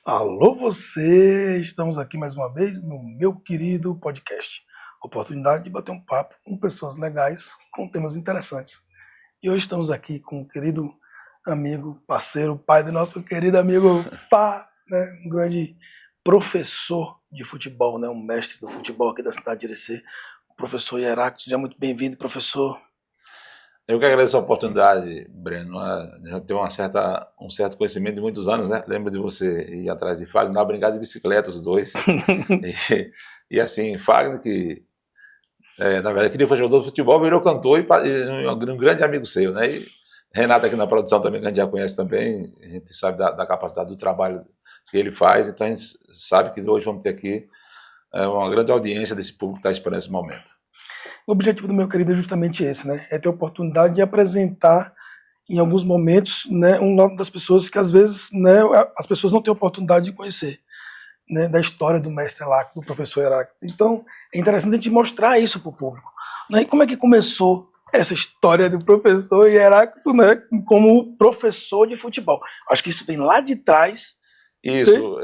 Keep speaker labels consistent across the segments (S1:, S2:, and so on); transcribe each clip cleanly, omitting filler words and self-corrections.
S1: Alô você! Estamos aqui mais uma vez no meu querido podcast. Oportunidade de bater um papo com pessoas legais, com temas interessantes. E hoje estamos aqui com o querido amigo, parceiro, pai do nosso querido amigo Fá, né? Um grande professor de futebol, né? Um mestre do futebol aqui da cidade de Irecê, o professor Hieracto. Seja muito bem-vindo, professor.
S2: Eu que agradeço a oportunidade, Breno. Já tenho um certo conhecimento de muitos anos, né? Lembro de você ir atrás de Fagner, na brigada de bicicleta, os dois. E assim, Fagner, que na verdade queria ser jogador de futebol, virou cantor e um grande amigo seu, né? E Renato aqui na produção também, que a gente já conhece também, a gente sabe da capacidade do trabalho que ele faz, então a gente sabe que hoje vamos ter aqui uma grande audiência desse público que está esperando esse momento.
S1: O objetivo do meu querido é justamente esse, né? É ter a oportunidade de apresentar em alguns momentos, né, um lado das pessoas que às vezes, né, as pessoas não têm oportunidade de conhecer, né, da história do mestre Heráclito, do professor Heráclito. Então, é interessante a gente mostrar isso para o público. Né? E como é que começou essa história do professor Heráclito, né, como professor de futebol? Acho que isso vem lá de trás.
S2: Isso,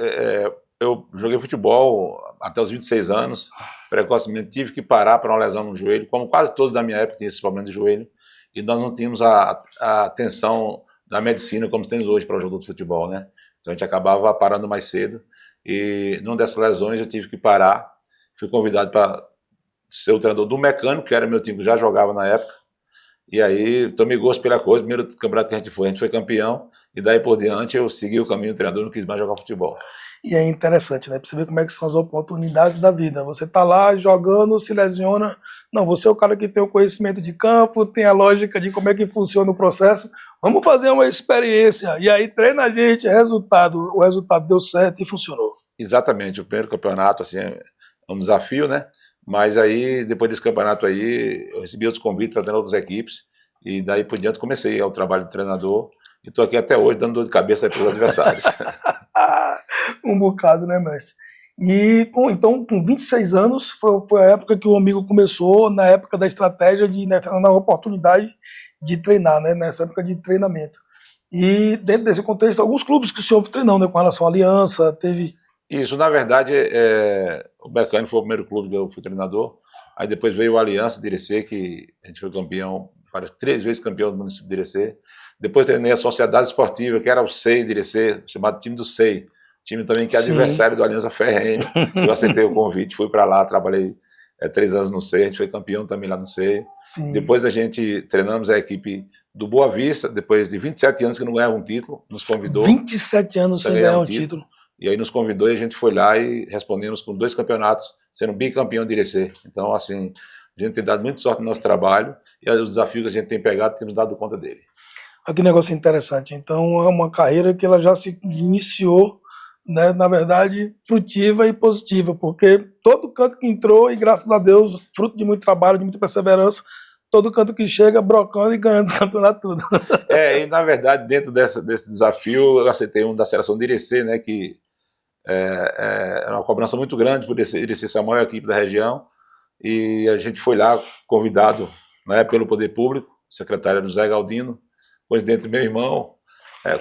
S2: eu joguei futebol até os 26 anos, precocemente tive que parar para uma lesão no joelho, como quase todos da minha época tinham esse problema de joelho, e nós não tínhamos a atenção da medicina como temos hoje para o jogador de futebol, né? Então a gente acabava parando mais cedo, e numa dessas lesões eu tive que parar, fui convidado para ser o treinador do Mecânico, que era meu time que já jogava na época, e aí tomei gosto pela coisa, primeiro campeonato que a gente foi campeão, e daí por diante eu segui o caminho do treinador, não quis mais jogar futebol.
S1: E é interessante, né? Pra você ver como é que são as oportunidades da vida. Você tá lá jogando, se lesiona. Não, você é o cara que tem o conhecimento de campo, tem a lógica de como é que funciona o processo. Vamos fazer uma experiência. E aí treina a gente, o resultado deu certo e funcionou.
S2: Exatamente, o primeiro campeonato assim, é um desafio, né? Mas aí, depois desse campeonato aí, eu recebi outros convites para treinar outras equipes, e daí por diante comecei o trabalho de treinador, e estou aqui até hoje dando dor de cabeça para os adversários.
S1: Um bocado, né, mestre? E então, com 26 anos, foi a época que o amigo começou, na época da estratégia, na oportunidade de treinar, né? Nessa época de treinamento. E dentro desse contexto, alguns clubes que o senhor treinou, né? Com relação à Aliança, teve.
S2: Isso, na verdade, o Mecânico foi o primeiro clube que eu fui treinador, aí depois veio o Aliança de Irecê, que a gente foi campeão, parece 3 vezes campeão do município de Irecê. Depois treinei a Sociedade Esportiva, que era o SEI de Irecê, chamado time do SEI, time também que é
S1: Sim.
S2: adversário do Aliança Ferrenho. Eu aceitei o convite, fui para lá, trabalhei 3 anos no SEI, a gente foi campeão também lá no SEI.
S1: Sim.
S2: Depois a gente treinamos a equipe do Boa Vista, depois de 27 anos que não ganhava um título, nos convidou
S1: 27 anos
S2: para
S1: sem
S2: ganhar
S1: ganhar
S2: um
S1: um
S2: título.
S1: título.
S2: E aí nos convidou e a gente foi lá e respondemos com 2 campeonatos, sendo bicampeão de Irecê. Então, assim, a gente tem dado muita sorte no nosso trabalho e os desafios que a gente tem pegado, temos dado conta dele.
S1: Olha que negócio interessante. Então, é uma carreira que ela já se iniciou, né, na verdade, frutiva e positiva, porque todo canto que entrou, e graças a Deus, fruto de muito trabalho, de muita perseverança, todo canto que chega, brocando e ganhando o campeonato tudo.
S2: E na verdade, dentro desse desafio, eu aceitei um da seleção de Irecê, né, que é uma cobrança muito grande por Irecê ser a maior equipe da região, e a gente foi lá convidado, né, pelo poder público, o secretário José Galdino, presidente meu irmão,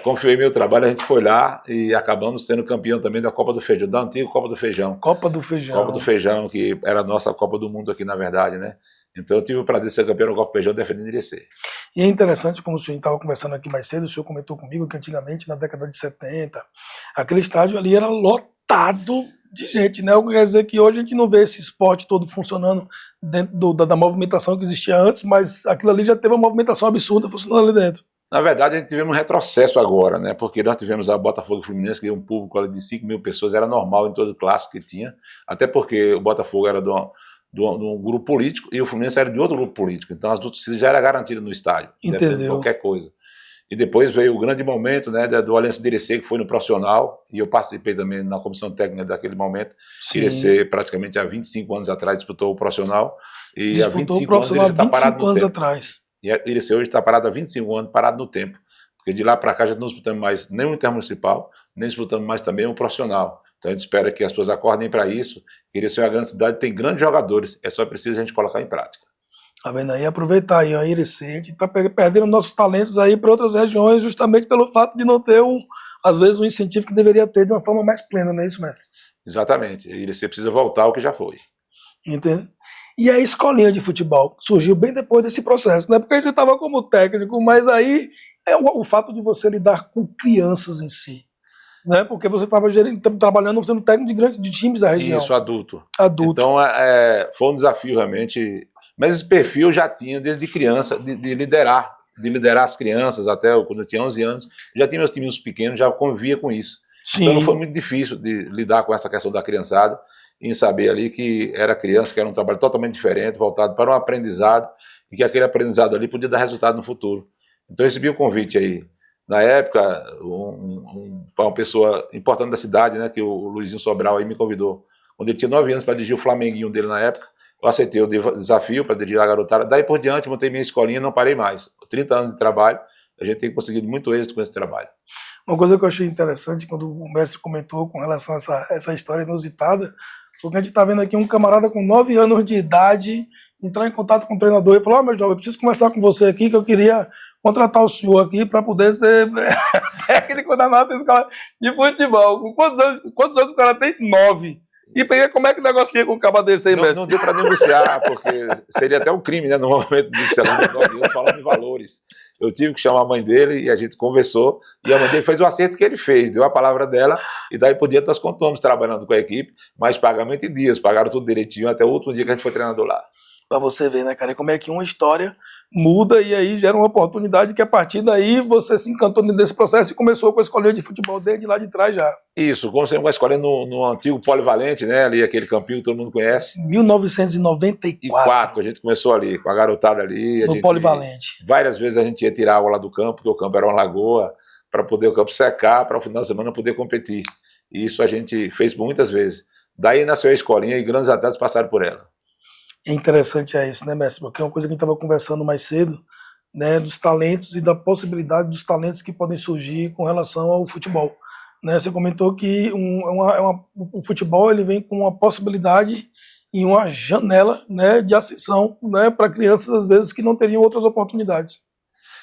S2: confiei meu trabalho, a gente foi lá e acabamos sendo campeão também da Copa do Feijão, da antiga Copa do Feijão.
S1: Copa do
S2: Copa do
S1: Feijão.
S2: Feijão, que era a nossa Copa do Mundo aqui, na verdade, né? Então eu tive o prazer de ser campeão da Copa do Feijão defendendo Irecê.
S1: E é interessante, como o senhor estava conversando aqui mais cedo, o senhor comentou comigo que antigamente, na década de 70, aquele estádio ali era lotado de gente, né? O que quer dizer que hoje a gente não vê esse esporte todo funcionando dentro da movimentação que existia antes, mas aquilo ali já teve uma movimentação absurda funcionando ali dentro.
S2: Na verdade, a gente tivemos um retrocesso agora, né? Porque nós tivemos a Botafogo e Fluminense, que um público ali de 5 mil pessoas, era normal em todo o clássico que tinha, até porque o Botafogo era de um grupo político e o Fluminense era de outro grupo político, então as duas torcidas já eram garantidas no estádio, independente de
S1: Entendeu?
S2: qualquer coisa. E depois veio o grande momento, né, do Aliança de Irecê, que foi no profissional, e eu participei também na comissão técnica daquele momento.
S1: Sim.
S2: Irecê, praticamente há 25 anos atrás, disputou o profissional, e há
S1: Disputou o
S2: 25 anos
S1: profissional há
S2: Irecê está parado
S1: 25
S2: no
S1: anos
S2: tempo.
S1: atrás.
S2: E Irecê hoje está parado há 25 anos, parado no tempo. Porque de lá para cá já não disputamos mais nem o intermunicipal, nem disputamos mais também o profissional. Então a gente espera que as pessoas acordem para isso, que Irecê é uma grande cidade, tem grandes jogadores, é só preciso a gente colocar em prática.
S1: Tá vendo aí? Aproveitar aí, a Irecê, a gente tá perdendo nossos talentos aí para outras regiões, justamente pelo fato de não ter às vezes, um incentivo que deveria ter de uma forma mais plena, não é isso, mestre?
S2: Exatamente. E você precisa voltar ao que já foi.
S1: Entende? E a escolinha de futebol surgiu bem depois desse processo, né? Porque aí você estava como técnico, mas aí é o fato de você lidar com crianças em si, né? Porque você estava trabalhando, sendo técnico de times da região.
S2: Isso, adulto.
S1: Adulto.
S2: Então, foi um desafio realmente. Mas esse perfil eu já tinha desde criança, de liderar as crianças, até quando eu tinha 11 anos. Já tinha meus timinhos pequenos, já convivia com isso.
S1: Sim.
S2: Então não foi muito difícil de lidar com essa questão da criançada, em saber ali que era criança, que era um trabalho totalmente diferente, voltado para um aprendizado, e que aquele aprendizado ali podia dar resultado no futuro. Então eu recebi o convite aí. Na época, uma pessoa importante da cidade, né, que o Luizinho Sobral aí me convidou, quando ele tinha 9 anos para dirigir o Flamenguinho dele na época, eu aceitei o desafio para dirigir a garotada. Daí por diante, montei minha escolinha e não parei mais. 30 anos de trabalho, a gente tem conseguido muito êxito com esse trabalho.
S1: Uma coisa que eu achei interessante quando o mestre comentou com relação a essa história inusitada, porque a gente está vendo aqui um camarada com 9 anos de idade entrar em contato com o treinador e falar: meu jovem, eu preciso conversar com você aqui, que eu queria contratar o senhor aqui para poder ser técnico da nossa escola de futebol. Com quantos anos o cara tem? 9. E como é que negocia com um caba desse aí, mestre?
S2: Não deu para negociar, porque seria até um crime, né? No momento de que falando em valores. Eu tive que chamar a mãe dele e a gente conversou. E a mãe dele fez o acerto que ele fez, deu a palavra dela. E daí por diante nós continuamos trabalhando com a equipe, mas pagamento em dias, pagaram tudo direitinho até o último dia que a gente foi treinador lá.
S1: Para você ver, né, cara, como é que uma história muda e aí gera uma oportunidade que a partir daí você se encantou desse processo e começou com a escolinha de futebol desde lá de trás já.
S2: Isso, comecei com a escolinha no antigo Polivalente, né, ali aquele campinho que todo mundo conhece.
S1: 1994.
S2: A gente começou ali, com a garotada ali.
S1: No Polivalente.
S2: Várias vezes a gente ia tirar água lá do campo, porque o campo era uma lagoa, para poder o campo secar, para o final de semana poder competir. E isso a gente fez muitas vezes. Daí nasceu a escolinha e grandes atletas passaram por ela.
S1: É interessante isso, né, mestre? Porque é uma coisa que a gente estava conversando mais cedo, né, dos talentos e da possibilidade dos talentos que podem surgir com relação ao futebol. Né? Você comentou que o futebol ele vem com uma possibilidade e uma janela, né, de ascensão, né, para crianças, às vezes, que não teriam outras oportunidades.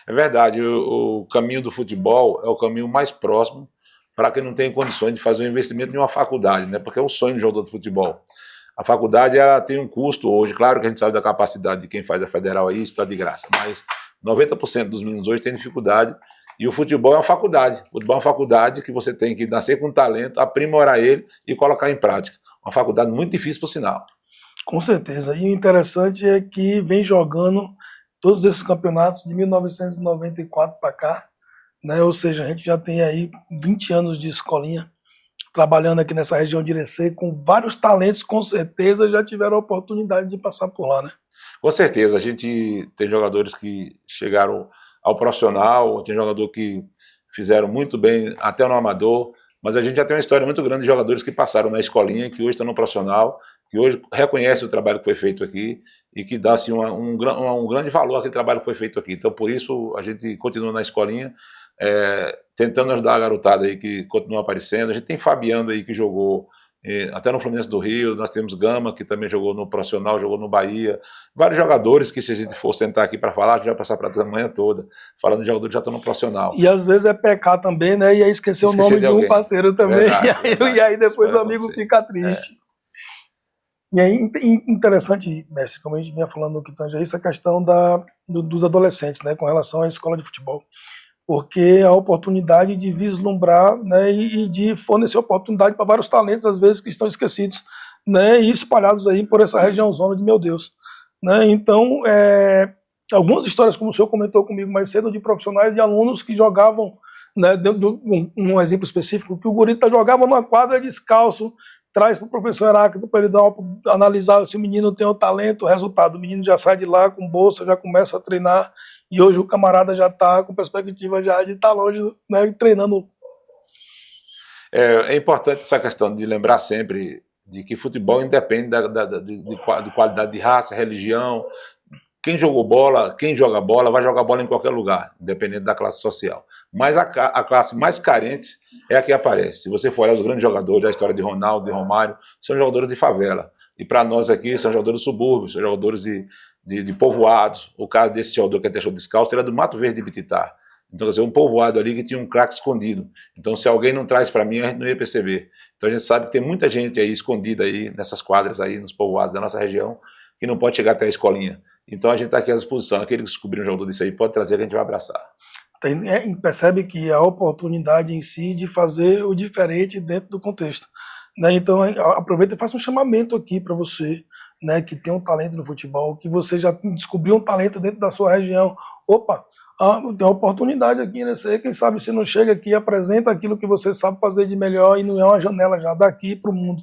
S2: É verdade, o caminho do futebol é o caminho mais próximo para quem não tem condições de fazer um investimento em uma faculdade, né, porque é o sonho do jogador de futebol. A faculdade ela tem um custo hoje, claro que a gente sabe da capacidade de quem faz a federal aí, isso está de graça, mas 90% dos meninos hoje têm dificuldade e o futebol é uma faculdade. O futebol é uma faculdade que você tem que nascer com talento, aprimorar ele e colocar em prática. Uma faculdade muito difícil, por sinal.
S1: Com certeza. E o interessante é que vem jogando todos esses campeonatos de 1994 para cá, né? Ou seja, a gente já tem aí 20 anos de escolinha, trabalhando aqui nessa região de Irecê, com vários talentos, com certeza já tiveram a oportunidade de passar por lá, né?
S2: Com certeza, a gente tem jogadores que chegaram ao profissional, tem jogador que fizeram muito bem até no amador, mas a gente já tem uma história muito grande de jogadores que passaram na escolinha, que hoje estão no profissional, que hoje reconhece o trabalho que foi feito aqui e que dá assim, um grande valor àquele trabalho que foi feito aqui. Então, por isso, a gente continua na escolinha, tentando ajudar a garotada aí que continua aparecendo. A gente tem Fabiano aí que jogou até no Fluminense do Rio, nós temos Gama que também jogou no profissional, jogou no Bahia, vários jogadores que se a gente for sentar aqui para falar, a gente vai passar para a manhã toda, falando de jogadores que já estão no profissional.
S1: E às vezes é pecar também, né, e aí esquecer o nome de um parceiro também, verdade, e aí depois o amigo fica triste. E aí interessante, mestre, como a gente vinha falando no que tange a isso, a questão dos adolescentes, né, com relação à escola de futebol. Porque a oportunidade de vislumbrar, né, e de fornecer oportunidade para vários talentos, às vezes, que estão esquecidos, né, e espalhados aí por essa regiãozona de meu Deus. Né? Então, algumas histórias, como o senhor comentou comigo mais cedo, de profissionais, de alunos que jogavam, né, um exemplo específico, que o gurita jogava numa quadra descalço, traz para o professor Heráclito para ele analisar se o menino tem o talento, o resultado, o menino já sai de lá com bolsa, já começa a treinar, e hoje o camarada já está com perspectiva já de estar longe, né, treinando.
S2: É importante essa questão de lembrar sempre de que futebol independe de qualidade de raça, religião. Quem jogou bola, quem joga bola, vai jogar bola em qualquer lugar, independente da classe social. Mas a classe mais carente é a que aparece. Se você for olhar os grandes jogadores, a história de Ronaldo, de Romário, são jogadores de favela. E para nós aqui, são jogadores de subúrbios, são jogadores de povoados. O caso desse jogador que deixou descalço era do Mato Verde de Bititá. Então, quer dizer, um povoado ali que tinha um craque escondido. Então, se alguém não traz para mim, a gente não ia perceber. Então, a gente sabe que tem muita gente aí escondida aí nessas quadras aí, nos povoados da nossa região, que não pode chegar até a escolinha. Então, a gente está aqui à disposição. Aquele que descobrir um jogador disso aí, pode trazer que a gente vai abraçar.
S1: Percebe que a oportunidade em si de fazer o diferente dentro do contexto, né? Então aproveita e faça um chamamento aqui para você, né, que tem um talento no futebol, que você já descobriu um talento dentro da sua região. Opa, tem uma oportunidade aqui, né? Você, quem sabe, se não chega aqui, apresenta aquilo que você sabe fazer de melhor e não é uma janela já daqui para o mundo.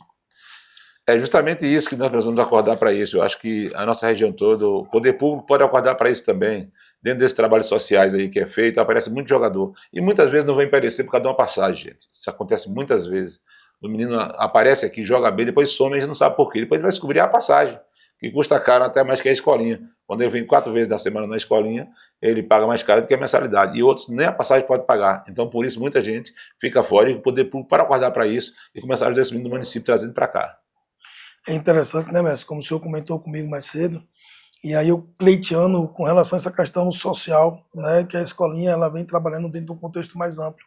S2: É justamente isso que nós precisamos acordar para isso. Eu acho que a nossa região toda, o poder público pode acordar para isso também. Dentro desses trabalhos sociais aí que é feito, aparece muito jogador. E muitas vezes não vem aparecer por causa de uma passagem, gente. Isso acontece muitas vezes. O menino aparece aqui, joga bem, depois some, a gente não sabe por quê. Depois ele vai descobrir a passagem, que custa caro até mais que a escolinha. Quando ele vem 4 vezes na semana na escolinha, ele paga mais caro do que a mensalidade. E outros nem a passagem pode pagar. Então, por isso, muita gente fica fora e o poder público para acordar para isso e começar a ajudar esse menino do município trazendo para cá.
S1: É interessante, né, mestre? Como o senhor comentou comigo mais cedo, e aí eu pleiteando com relação a essa questão social, né, que a escolinha ela vem trabalhando dentro de um contexto mais amplo,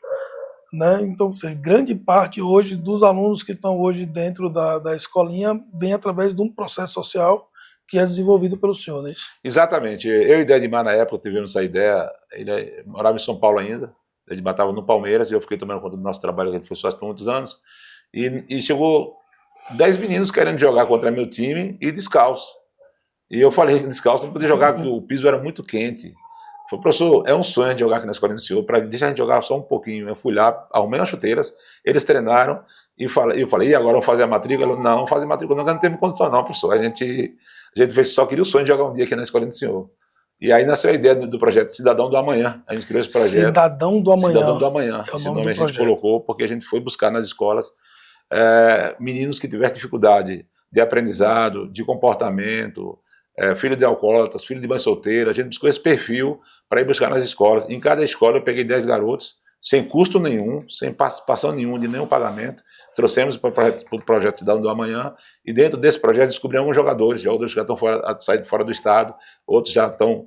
S1: né? Então, ou seja, grande parte hoje dos alunos que estão hoje dentro da escolinha vem através de um processo social que é desenvolvido pelo senhor, né?
S2: Exatamente. Eu e Dedimar, na época, tivemos essa ideia. Ele morava em São Paulo ainda, Dedimar estava no Palmeiras, e eu fiquei tomando conta do nosso trabalho, que a gente foi sócio por muitos anos, e chegou 10 meninos querendo jogar contra meu time e descalço. E eu falei que descalço não podia jogar, porque o piso era muito quente. Falei, professor, é um sonho de jogar aqui na escolinha do senhor, para deixar a gente jogar só um pouquinho. Eu fui lá, arrumei umas chuteiras, eles treinaram, e eu falei, e agora vamos fazer a matrícula? Ele, não, fazer matrícula não temos condição não, professor. A gente só queria o sonho de jogar um dia aqui na escolinha do senhor. E aí nasceu a ideia do projeto Cidadão do Amanhã. A gente criou esse projeto.
S1: Cidadão do Amanhã.
S2: Cidadão do Amanhã.
S1: É o
S2: esse
S1: nome
S2: nome
S1: do
S2: a gente
S1: projeto.
S2: colocou porque a gente foi buscar nas escolas meninos que tivessem dificuldade de aprendizado, de comportamento, filho de alcoólatras, filho de mãe solteira. A gente buscou esse perfil para ir buscar nas escolas. Em cada escola eu peguei 10 garotos, sem custo nenhum, sem participação nenhuma, de nenhum pagamento. Trouxemos para o projeto Cidadão do Amanhã, e dentro desse projeto descobrimos alguns jogadores que já estão saindo fora do estado, outros já estão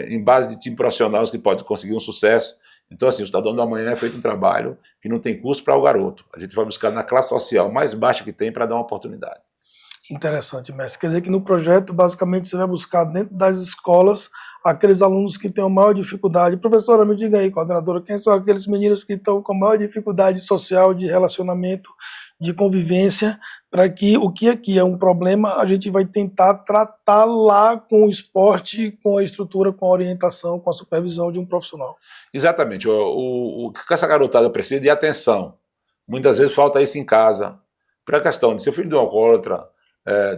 S2: em base de time profissionais que podem conseguir um sucesso. Então, assim, o Cidadão do Amanhã é feito um trabalho que não tem custo para o garoto. A gente vai buscar na classe social mais baixa que tem para dar uma oportunidade.
S1: Interessante, mestre. Quer dizer que no projeto, basicamente, você vai buscar dentro das escolas aqueles alunos que têm a maior dificuldade. Professora, me diga aí, coordenadora, quem são aqueles meninos que estão com a maior dificuldade social, de relacionamento, de convivência, para que o que aqui é um problema, a gente vai tentar tratar lá com o esporte, com a estrutura, com a orientação, com a supervisão de um profissional.
S2: Exatamente. O que essa garotada precisa de atenção. Muitas vezes falta isso em casa. Para a questão de ser filho de um alcoólatra,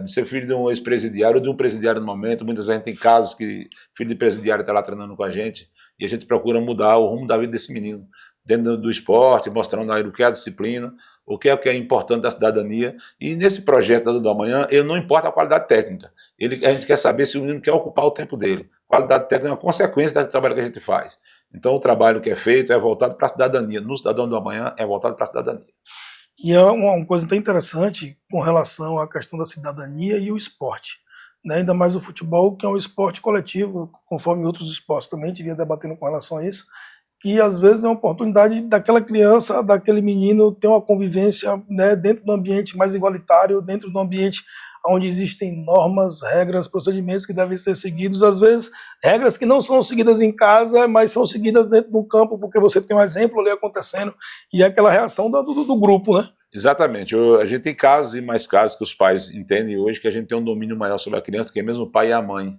S2: de ser filho de um ex-presidiário ou de um presidiário no momento. Muitas vezes a gente tem casos que filho de presidiário está lá treinando com a gente e a gente procura mudar o rumo da vida desse menino dentro do esporte, mostrando aí o que é a disciplina, o que é importante da cidadania. E nesse projeto do Amanhã, ele não importa a qualidade técnica. A gente quer saber se o menino quer ocupar o tempo dele. Qualidade técnica é uma consequência do trabalho que a gente faz. Então o trabalho que é feito é voltado para a cidadania. No Cidadão do Amanhã é voltado para a cidadania.
S1: E é uma coisa tão interessante com relação à questão da cidadania e o esporte, né? Ainda mais o futebol, que é um esporte coletivo, conforme outros esportes também, a gente vinha debatendo com relação a isso, que às vezes é uma oportunidade daquela criança, daquele menino ter uma convivência, né, dentro do ambiente mais igualitário, dentro do ambiente onde existem normas, regras, procedimentos que devem ser seguidos, às vezes regras que não são seguidas em casa, mas são seguidas dentro do campo, porque você tem um exemplo ali acontecendo, e é aquela reação do grupo, né?
S2: Exatamente. A gente tem casos e mais casos que os pais entendem hoje que a gente tem um domínio maior sobre a criança, que é mesmo o pai e a mãe,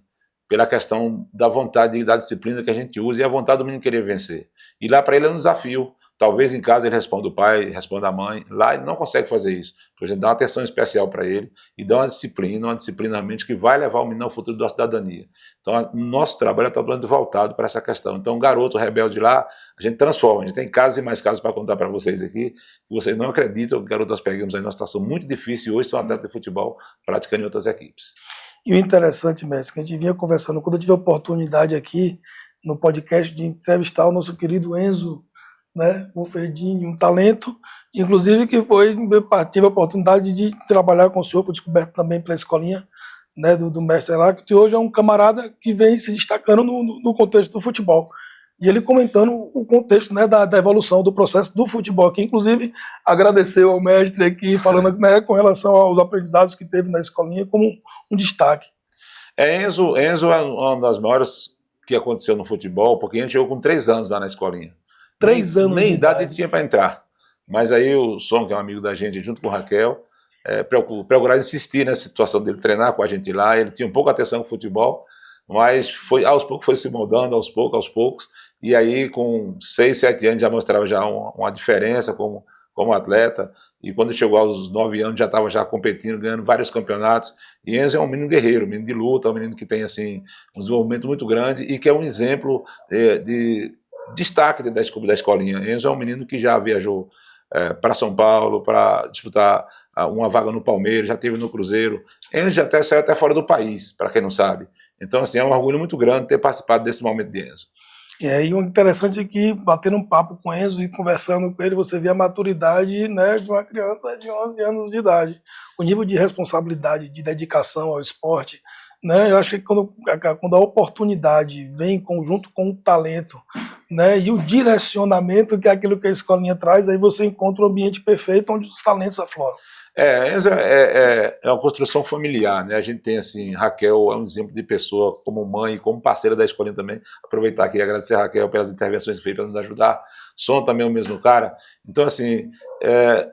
S2: pela questão da vontade e da disciplina que a gente usa e a vontade do menino querer vencer. E lá para ele é um desafio. Talvez em casa ele responda o pai, responda a mãe. Lá ele não consegue fazer isso. A gente dá uma atenção especial para ele e dá uma disciplina realmente que vai levar o menino ao futuro da cidadania. Então, o nosso trabalho é totalmente voltado para essa questão. Então, o garoto rebelde lá, a gente transforma. A gente tem casos e mais casos para contar para vocês aqui, que vocês não acreditam que garoto nós pegamos aí numa situação muito difícil e hoje são atletas de futebol praticando em outras equipes.
S1: E o interessante, mestre, que a gente vinha conversando, quando eu tive a oportunidade aqui no podcast de entrevistar o nosso querido Enzo, né, o Ferdinho, um talento, inclusive que tive a oportunidade de trabalhar com o senhor, foi descoberto também pela escolinha, né, do mestre lá, que hoje é um camarada que vem se destacando no contexto do futebol. E ele comentando o contexto, né, da evolução do processo do futebol, que inclusive agradeceu ao mestre aqui, falando, né, com relação aos aprendizados que teve na escolinha como um destaque.
S2: Enzo é uma das maiores que aconteceu no futebol, porque a gente chegou com 3 anos lá na escolinha.
S1: 3 anos
S2: nem
S1: de
S2: idade
S1: idade.
S2: tinha para entrar. Mas aí o Som, que é um amigo da gente, junto com o Raquel, procuraram insistir nessa situação dele treinar com a gente lá. Ele tinha um pouco atenção com o futebol, mas aos poucos foi se moldando, aos poucos. E aí, com 6, 7 anos, já mostrava já uma diferença como atleta. E quando chegou aos 9 anos, já estava já competindo, ganhando vários campeonatos. E Enzo é um menino guerreiro, um menino de luta, um menino que tem assim, um desenvolvimento muito grande e que é um exemplo de destaque da escolinha. Enzo é um menino que já viajou para São Paulo para disputar uma vaga no Palmeiras, já esteve no Cruzeiro. Enzo já saiu até fora do país, para quem não sabe. Então, assim, é um orgulho muito grande ter participado desse momento de Enzo.
S1: E o interessante é que, batendo um papo com o Enzo e conversando com ele, você vê a maturidade, né, de uma criança de 11 anos de idade. O nível de responsabilidade, de dedicação ao esporte, né, eu acho que quando a oportunidade vem em conjunto com o talento, né, e o direcionamento, que é aquilo que a escolinha traz, aí você encontra o ambiente perfeito onde os talentos afloram.
S2: Enzo é uma construção familiar, né? A gente tem, assim, Raquel é um exemplo de pessoa como mãe e como parceira da escolinha também. Aproveitar aqui e agradecer a Raquel pelas intervenções que fez para nos ajudar. Som também é o mesmo cara. Então, assim,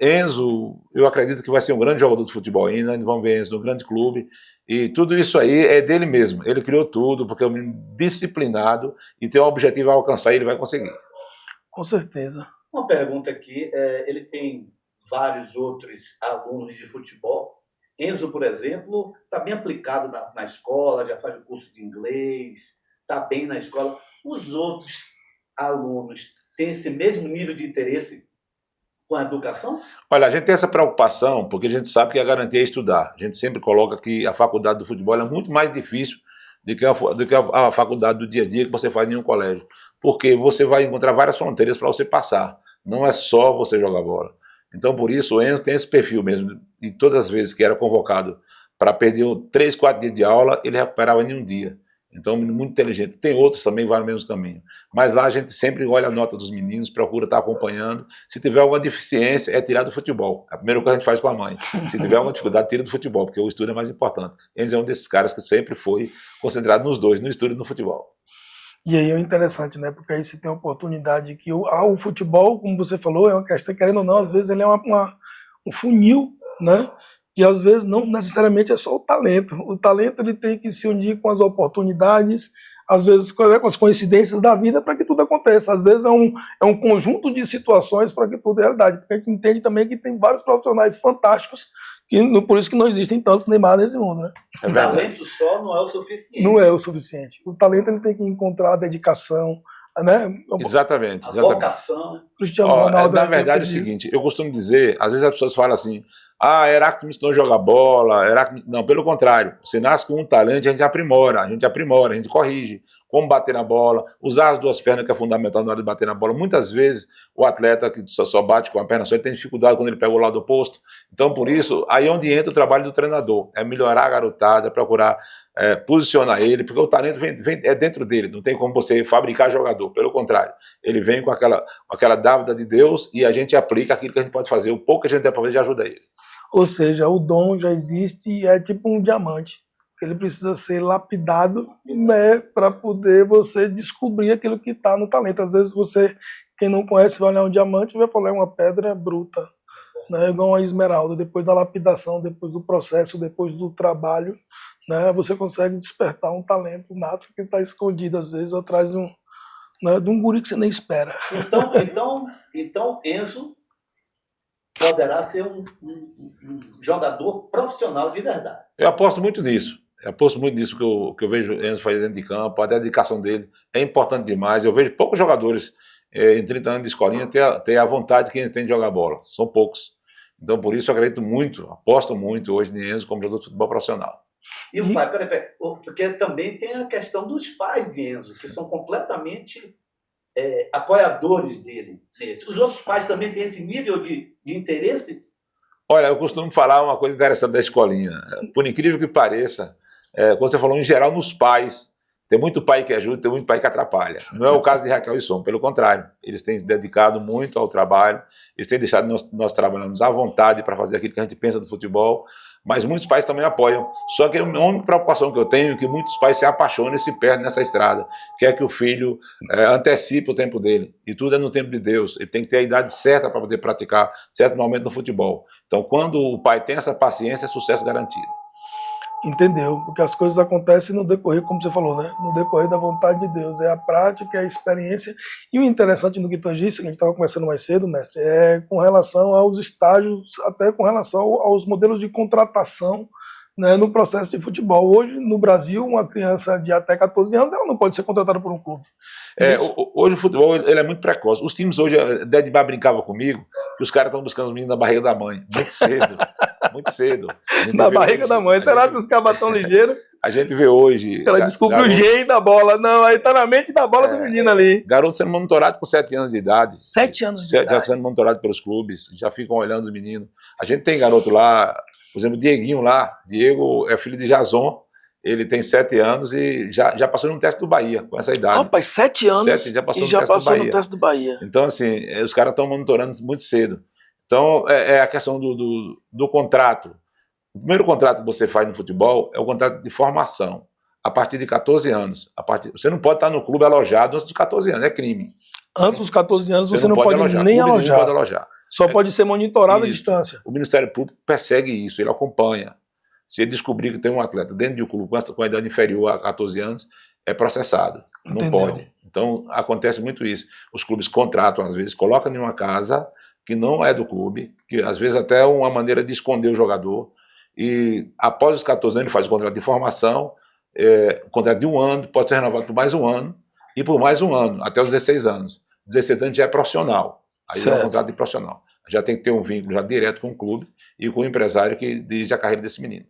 S2: Enzo, eu acredito que vai ser um grande jogador de futebol ainda. Vamos ver Enzo no grande clube. E tudo isso aí é dele mesmo. Ele criou tudo, porque é um menino disciplinado e tem um objetivo a alcançar e ele vai conseguir.
S1: Com certeza.
S3: Uma pergunta aqui, ele tem vários outros alunos de futebol. Enzo, por exemplo, está bem aplicado na escola, já faz o curso de inglês, está bem na escola. Os outros alunos têm esse mesmo nível de interesse com a educação?
S2: Olha, a gente tem essa preocupação porque a gente sabe que a garantia é estudar. A gente sempre coloca que a faculdade do futebol é muito mais difícil do que a faculdade do dia a dia que você faz em um colégio. Porque você vai encontrar várias fronteiras para você passar. Não é só você jogar bola. Então, por isso, o Enzo tem esse perfil mesmo. E todas as vezes que era convocado para perder 3, 4 dias de aula, ele recuperava em um dia. Então, muito inteligente. Tem outros também que vão no mesmo caminho. Mas lá a gente sempre olha a nota dos meninos, procura estar acompanhando. Se tiver alguma deficiência, é tirar do futebol. É a primeira coisa que a gente faz com a mãe. Se tiver alguma dificuldade, tira do futebol, porque o estudo é mais importante. Enzo é um desses caras que sempre foi concentrado nos dois, no estudo e no futebol.
S1: E aí é interessante, né? Porque aí você tem a oportunidade que o futebol, como você falou, é uma questão, querendo ou não, às vezes ele é um funil, né? E às vezes não necessariamente é só o talento. O talento ele tem que se unir com as oportunidades, às vezes com as coincidências da vida para que tudo aconteça. Às vezes é um conjunto de situações para que tudo é realidade. Porque a gente entende também que tem vários profissionais fantásticos, por isso que não existem tantos Neymar nesse mundo, né?
S3: O talento só não é o suficiente.
S1: Não é o suficiente. O talento ele tem que encontrar a dedicação, né?
S2: Exatamente.
S3: A vocação.
S1: Cristiano Ronaldo.
S2: Na verdade é o seguinte, eu costumo dizer, às vezes as pessoas falam assim, Heráclito me ensinou a jogar bola, não, pelo contrário, você nasce com um talento, a gente aprimora, a gente corrige, como bater na bola, usar as duas pernas, que é fundamental na hora de bater na bola. Muitas vezes o atleta que só bate com a perna só, ele tem dificuldade quando ele pega o lado oposto. Então, por isso, aí é onde entra o trabalho do treinador, é melhorar a garotada, é procurar posicionar ele, porque o talento é dentro dele, não tem como você fabricar jogador, pelo contrário, ele vem com aquela dávida de Deus e a gente aplica aquilo que a gente pode fazer, o pouco que a gente tem para fazer já ajuda ele.
S1: Ou seja, o dom já existe e é tipo um diamante. Ele precisa ser lapidado, né, para poder você descobrir aquilo que está no talento. Às vezes quem não conhece, vai olhar um diamante e vai falar uma pedra bruta, né, igual uma esmeralda. Depois da lapidação, depois do processo, depois do trabalho, né, você consegue despertar um talento nato que está escondido, às vezes, atrás de um guri que você nem espera.
S3: Então Enzo poderá ser um jogador profissional de verdade.
S2: Eu aposto muito nisso. Que eu vejo Enzo fazer dentro de campo, a dedicação dele é importante demais. Eu vejo poucos jogadores em 30 anos de escolinha ter a vontade que eles têm de jogar bola. São poucos. Então, por isso, eu acredito muito, aposto muito hoje em Enzo como jogador de futebol profissional.
S3: E o pai, peraí, porque também tem a questão dos pais de Enzo, que são completamente apoiadores dele. Os outros pais também têm esse nível de interesse?
S2: Olha, eu costumo falar uma coisa interessante da escolinha. Por incrível que pareça, como você falou, em geral, nos pais, Tem muito pai que ajuda, tem muito pai que atrapalha. Não é o caso de Raquel e Som, pelo contrário. Eles têm se dedicado muito ao trabalho, eles têm deixado nós trabalhamos à vontade para fazer aquilo que a gente pensa do futebol, mas muitos pais também apoiam. Só que a única preocupação que eu tenho é que muitos pais se apaixonam e se perdem nessa estrada, que é que o filho antecipe o tempo dele. E tudo é no tempo de Deus. Ele tem que ter a idade certa para poder praticar certo momento no futebol. Então, quando o pai tem essa paciência, é sucesso garantido.
S1: Entendeu? Porque as coisas acontecem no decorrer, como você falou, né? No decorrer da vontade de Deus. É a prática, é a experiência. E o interessante no que tangisse, que a gente estava conversando mais cedo, mestre, é com relação aos estágios, até com relação aos modelos de contratação, né, no processo de futebol. Hoje, no Brasil, uma criança de até 14 anos, ela não pode ser contratada por um clube.
S2: Hoje o futebol ele é muito precoce. Os times hoje, Dedibá brincava comigo, que os caras estão buscando os meninos na barriga da mãe, muito cedo. Muito cedo.
S1: Na barriga da mãe. Será que os cabas tão ligeiros?
S2: A gente vê hoje...
S1: Os caras descobriram o gene da bola. Não, aí tá na mente da bola do menino ali.
S2: Garoto sendo monitorado com 7 anos de idade.
S1: 7 anos de idade.
S2: Já sendo monitorado pelos clubes, já ficam olhando o menino. A gente tem garoto lá, por exemplo, Dieguinho lá. Diego é filho de Jason. Ele tem 7 anos e já passou no teste do Bahia, com essa idade.
S1: Rapaz, 7 anos
S2: já passou,
S1: e já passou no teste do Bahia.
S2: Então, assim, os caras estão monitorando muito cedo. Então, é a questão do contrato. O primeiro contrato que você faz no futebol é o contrato de formação, a partir de 14 anos. Você não pode estar no clube alojado antes dos 14 anos, é crime.
S1: Antes dos 14 anos você não pode nem alojar.
S2: Pode alojar.
S1: Só pode ser monitorado à distância.
S2: O Ministério Público persegue isso, ele acompanha. Se ele descobrir que tem um atleta dentro de um clube com a idade inferior a 14 anos, é processado. Não pode. Então, acontece muito isso. Os clubes contratam, às vezes, colocam em uma casa que não é do clube, que às vezes até é uma maneira de esconder o jogador. E após os 14 anos ele faz o contrato de formação, o contrato de 1 ano, pode ser renovado por mais 1 ano, e por mais 1 ano, até os 16 anos. 16 anos já é profissional, aí é um contrato de profissional. Já tem que ter um vínculo já direto com o clube e com o empresário que dirige a carreira desse menino.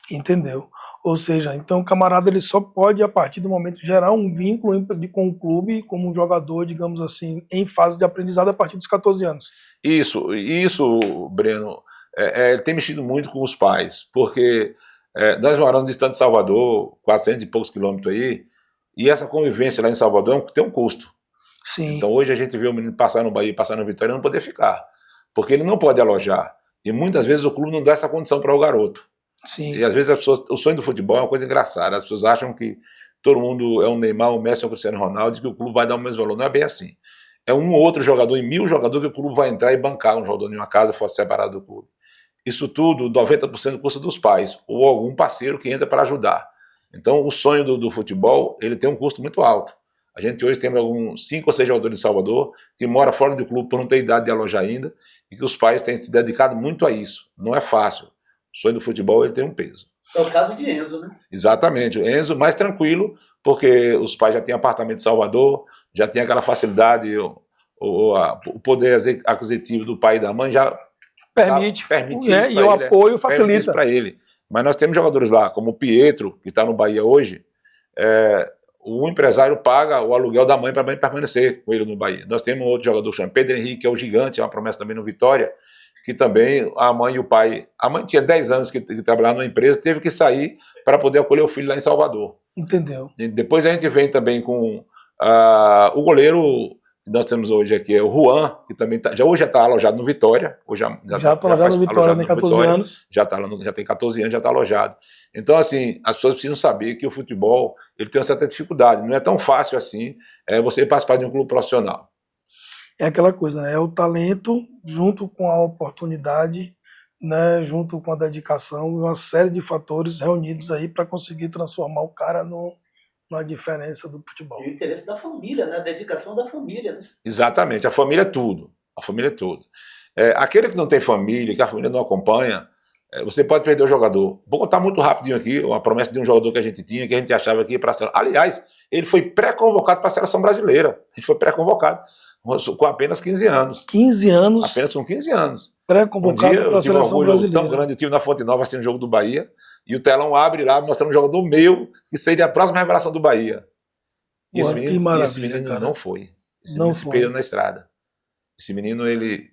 S1: Entendeu? Ou seja, então o camarada ele só pode, a partir do momento, gerar um vínculo com o clube, como um jogador, digamos assim, em fase de aprendizado a partir dos 14 anos.
S2: Isso, Breno, ele tem mexido muito com os pais, porque nós moramos distante de Salvador, 400 e poucos quilômetros aí, e essa convivência lá em Salvador tem um custo.
S1: Sim.
S2: Então hoje a gente vê o menino passar no Bahia, passar no Vitória e não poder ficar, porque ele não pode alojar. E muitas vezes o clube não dá essa condição para o garoto.
S1: Sim.
S2: E às vezes o sonho do futebol é uma coisa engraçada, as pessoas acham que todo mundo é um Neymar, um Messi, um Cristiano Ronaldo, que o clube vai dar o mesmo valor. Não é bem assim. É um ou outro jogador em 1000 jogadores que o clube vai entrar e bancar um jogador em uma casa fosse separado do clube. Isso tudo, 90% custa dos pais, ou algum parceiro que entra para ajudar. Então, o sonho do futebol, ele tem um custo muito alto. A gente hoje tem alguns 5 ou 6 jogadores de Salvador que moram fora do clube por não ter idade de alojar ainda, e que os pais têm se dedicado muito a isso. Não é fácil. O sonho do futebol, ele tem um peso.
S3: É o caso de Enzo, né?
S2: Exatamente. O Enzo mais tranquilo, porque os pais já têm apartamento em Salvador, já tem aquela facilidade, o poder aquisitivo do pai e da mãe já
S1: permite
S2: e
S1: o apoio facilita
S2: para ele. Mas nós temos jogadores lá, como o Pietro, que está no Bahia hoje, o empresário paga o aluguel da mãe para a mãe permanecer com ele no Bahia. Nós temos outro jogador chamado Pedro Henrique, que é o gigante, é uma promessa também no Vitória, que também a mãe e o pai... A mãe tinha 10 anos que trabalhava numa empresa, teve que sair para poder acolher o filho lá em Salvador.
S1: Entendeu?
S2: E depois a gente vem também com o goleiro que nós temos hoje aqui, é o Juan, que também hoje já está alojado no Vitória. Hoje
S1: já está alojado no Vitória, tem 14 anos.
S2: Já tem 14 anos, já está alojado. Então, assim, as pessoas precisam saber que o futebol ele tem uma certa dificuldade. Não é tão fácil assim você participar de um clube profissional.
S1: É aquela coisa, né? É o talento junto com a oportunidade, né? Junto com a dedicação e uma série de fatores reunidos aí para conseguir transformar o cara numa diferença do futebol.
S3: E o interesse da família, né? A dedicação da família, né?
S2: Exatamente, a família é tudo. A família é tudo. Aquele que não tem família, que a família não acompanha, você pode perder o jogador. Vou contar muito rapidinho aqui uma promessa de um jogador que a gente tinha, que a gente achava que ia para a seleção. Aliás, ele foi pré-convocado para a seleção brasileira. A gente foi pré-convocado com apenas 15 anos.
S1: 15 anos?
S2: Apenas com 15 anos.
S1: Pré-convocado para a seleção brasileira.
S2: Tão grande, eu tive na Fonte Nova assistindo o jogo do Bahia, e o telão abre lá mostrando um jogador meu, que seria a próxima revelação do Bahia. E esse menino cara. Não foi. Esse menino se perdeu na estrada. Esse menino, ele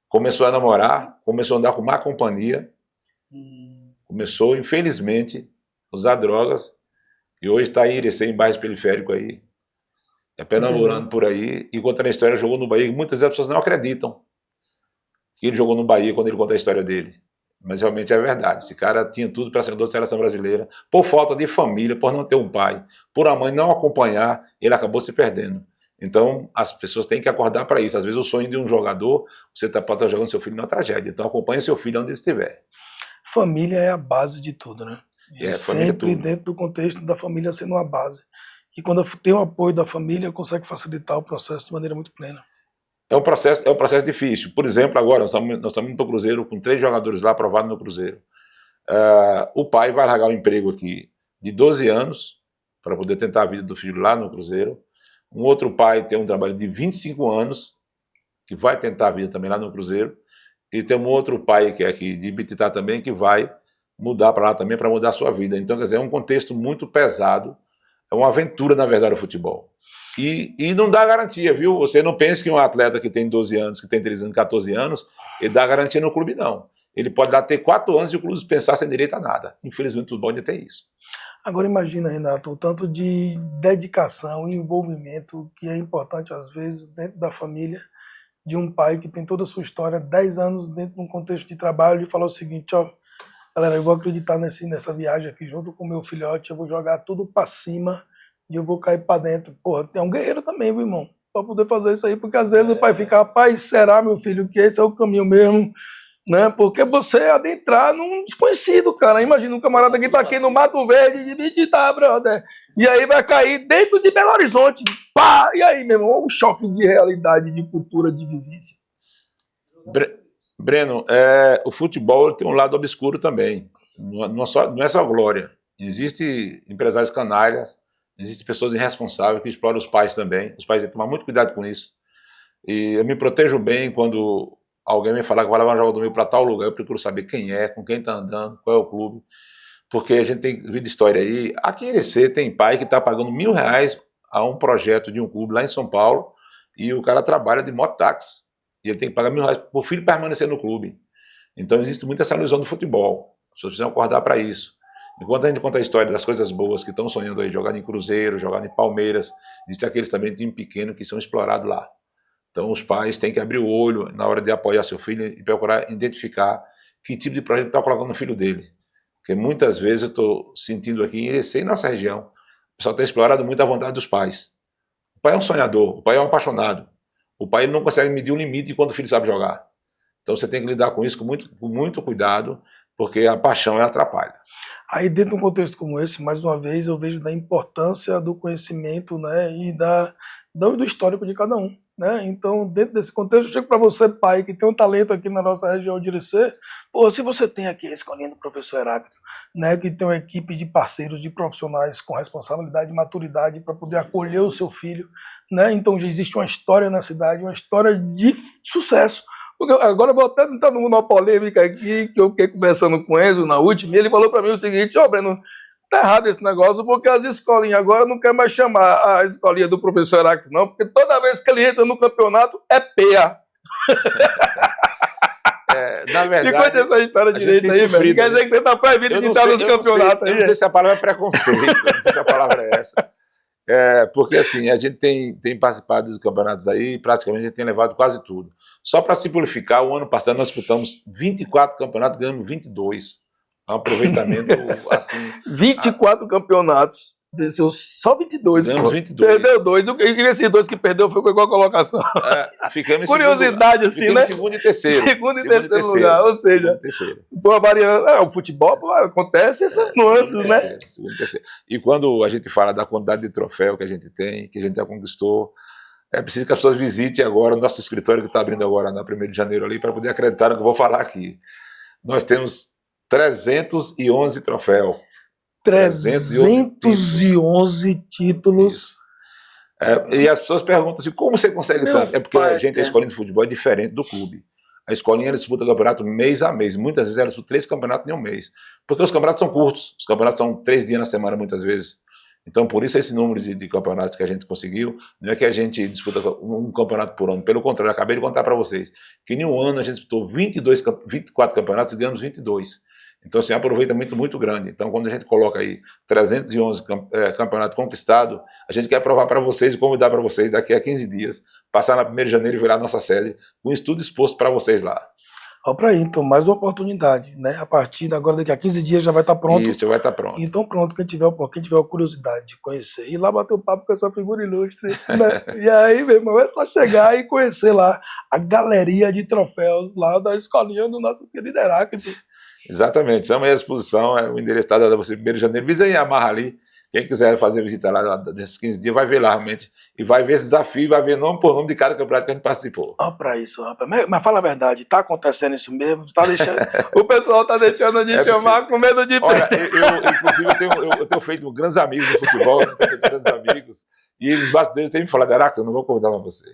S2: começou a namorar, começou a andar com má companhia, começou, infelizmente, a usar drogas, E hoje está em Irecê, em bairros periféricos aí, perambulando por aí, e contando a história, jogou no Bahia, e muitas vezes as pessoas não acreditam que ele jogou no Bahia quando ele conta a história dele. Mas realmente é verdade. Esse cara tinha tudo para ser jogador da seleção brasileira. Por falta de família, por não ter um pai, por a mãe não acompanhar, ele acabou se perdendo. Então, as pessoas têm que acordar para isso. Às vezes, o sonho de um jogador, você pode estar jogando seu filho numa tragédia. Então, acompanhe seu filho onde ele estiver.
S1: Família é a base de tudo, né? E sempre dentro do contexto da família sendo uma base. E quando tem o apoio da família, consegue facilitar o processo de maneira muito plena.
S2: É um processo difícil. Por exemplo, agora, nós estamos indo para o Cruzeiro com 3 jogadores lá aprovados no Cruzeiro. O pai vai largar o emprego aqui de 12 anos para poder tentar a vida do filho lá no Cruzeiro. Um outro pai tem um trabalho de 25 anos, que vai tentar a vida também lá no Cruzeiro. E tem um outro pai, que é aqui de Bititá também, que vai mudar para lá também para mudar a sua vida. Então, quer dizer, é um contexto muito pesado. É uma aventura, na verdade, o futebol. E não dá garantia, viu? Você não pense que um atleta que tem 12 anos, que tem 13 anos, 14 anos, ele dá garantia no clube, não. Ele pode dar ter 4 anos de o clube dispensar sem direito a nada. Infelizmente, o futebol ainda tem isso.
S1: Agora imagina, Renato, o tanto de dedicação e envolvimento que é importante, às vezes, dentro da família, de um pai que tem toda a sua história, 10 anos dentro de um contexto de trabalho, e falar o seguinte, ó, galera, eu vou acreditar nessa viagem aqui junto com o meu filhote, eu vou jogar tudo para cima e eu vou cair para dentro. Porra, tem um guerreiro também, viu, irmão? Para poder fazer isso aí, porque às vezes o pai fica, rapaz, será, meu filho, que esse é o caminho mesmo? Né? Porque você adentrar num desconhecido, cara. Imagina um camarada que tá aqui no Mato Verde de Bititá, brother. E aí vai cair dentro de Belo Horizonte. Pá! E aí, meu irmão, um choque de realidade, de cultura, de vivência.
S2: Breno, o futebol tem um lado obscuro também. Não é só glória. Existem empresários canalhas, existem pessoas irresponsáveis que exploram os pais também. Os pais têm que tomar muito cuidado com isso. E eu me protejo bem quando alguém me falar que vai levar um jogador meu para tal lugar. Eu procuro saber quem é, com quem está andando, qual é o clube. Porque a gente tem vida história aí. Aqui em Irecê tem pai que está pagando R$1.000 a um projeto de um clube lá em São Paulo e o cara trabalha de mototáxi. E ele tem que pagar R$1.000 para o filho permanecer no clube. Então existe muita essa ilusão do futebol. As pessoas precisam acordar para isso. Enquanto a gente conta a história das coisas boas que estão sonhando aí, jogar em Cruzeiro, jogar em Palmeiras, existem aqueles também de time pequeno que são explorados lá. Então os pais têm que abrir o olho na hora de apoiar seu filho e procurar identificar que tipo de projeto está colocando no filho dele. Porque muitas vezes eu estou sentindo aqui em Irecê, em nossa região, o pessoal tem explorado muito a vontade dos pais. O pai é um sonhador, o pai é um apaixonado. O pai não consegue medir o limite de quando o filho sabe jogar. Então você tem que lidar com isso com muito cuidado, porque a paixão ela atrapalha.
S1: Aí dentro de um contexto como esse, mais uma vez, eu vejo da importância do conhecimento, né, e do histórico de cada um. Né? Então, dentro desse contexto, eu chego para você, pai, que tem um talento aqui na nossa região de Irecê, se você tem aqui a escolinha do professor Heráclito, né, que tem uma equipe de parceiros, de profissionais com responsabilidade e maturidade para poder acolher o seu filho, né? Então já existe uma história na cidade, uma história de sucesso. Porque agora eu vou até entrar numa polêmica aqui, que eu fiquei conversando com o Enzo na última, e ele falou para mim o seguinte, Breno, tá errado esse negócio, porque as escolinhas agora não querem mais chamar a escolinha do professor Heráclito, não, porque toda vez que ele entra no campeonato é peia.
S2: Na verdade,
S1: e conta essa história direito aí, velho. Quer dizer que você tá proibido de entrar nos campeonatos aí.
S2: Eu não sei se a palavra é preconceito, não sei se a palavra é essa. Porque assim, a gente tem participado dos campeonatos aí, praticamente a gente tem levado quase tudo. Só para simplificar, o ano passado nós disputamos 24 campeonatos, ganhamos 22. Um aproveitamento assim.
S1: 24 campeonatos, venceu só 22.
S2: Ganhamos 22.
S1: Perdeu 2. E esses 2 que perdeu foi com igual a colocação.
S2: Ficamos
S1: curiosidade, assim,
S2: ficamos
S1: né?
S2: Segundo e terceiro.
S1: Segundo e terceiro lugar. Ou seja, foi uma variante. O futebol acontece essas nuances, né?
S2: Segundo e terceiro. E quando a gente fala da quantidade de troféu que a gente tem, que a gente já conquistou, é preciso que as pessoas visitem agora o nosso escritório que está abrindo agora na 1º de janeiro ali, para poder acreditar no que eu vou falar aqui. Nós temos 311 troféus.
S1: 311 títulos.
S2: E as pessoas perguntam assim, como você consegue tanto? É porque a escolinha de futebol é diferente do clube. A escolinha ela disputa campeonato mês a mês. Muitas vezes ela disputa 3 campeonatos em um mês. Porque os campeonatos são curtos. Os campeonatos são 3 dias na semana, muitas vezes. Então, por isso, esse número de campeonatos que a gente conseguiu, não é que a gente disputa um campeonato por ano. Pelo contrário, eu acabei de contar para vocês que em um ano a gente disputou 24 campeonatos e ganhamos 22. Então, assim, aproveitamento muito grande. Então, quando a gente coloca aí 311 campeonatos conquistados, a gente quer provar para vocês e convidar para vocês daqui a 15 dias, passar na 1º de janeiro e virar nossa sede, com isso tudo exposto para vocês lá.
S1: Ó, para aí, então, mais uma oportunidade, né? A partir de agora, daqui a 15 dias já vai estar pronto.
S2: Isso, já vai estar pronto.
S1: Então, pronto, quem tiver a curiosidade de conhecer, ir lá bater um papo com essa figura ilustre, né? E aí, meu irmão, é só chegar e conhecer lá a galeria de troféus lá da escolinha do nosso querido Heráclito.
S2: Exatamente, estamos aí à disposição, o endereço está dado a você 1º de janeiro, visa aí, amarra ali, quem quiser fazer visita lá desses 15 dias vai ver lá realmente, e vai ver esse desafio, vai ver nome por nome de cada campeonato que a gente participou.
S1: Ó, pra isso, rapaz, mas fala a verdade, tá acontecendo isso mesmo? Tá deixando, o pessoal tá deixando de chamar com medo de ter.
S2: Olha, inclusive eu tenho feito grandes amigos no futebol, né? Tenho grandes amigos, e eles bastidores têm me falado, Heráclito, eu não vou convidar mais você.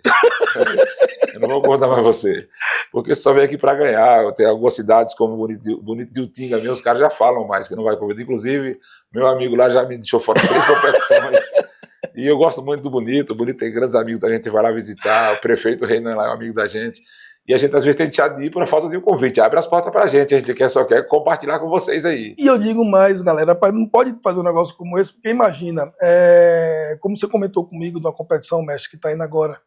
S2: Eu não vou convidar mais você. Porque você só vem aqui para ganhar. Tem algumas cidades como Bonito de Utinga, os caras já falam mais que não vai convidar. Inclusive, meu amigo lá já me deixou fora de 3 competições. E eu gosto muito do Bonito. O Bonito tem grandes amigos da gente, vai lá visitar. O prefeito Renan lá é um amigo da gente. E a gente às vezes tem deixado de ir por falta de um convite. Abre as portas pra gente. A gente só quer compartilhar com vocês aí.
S1: E eu digo mais, galera, não pode fazer um negócio como esse, porque imagina, como você comentou comigo na competição, mestre, que está indo agora.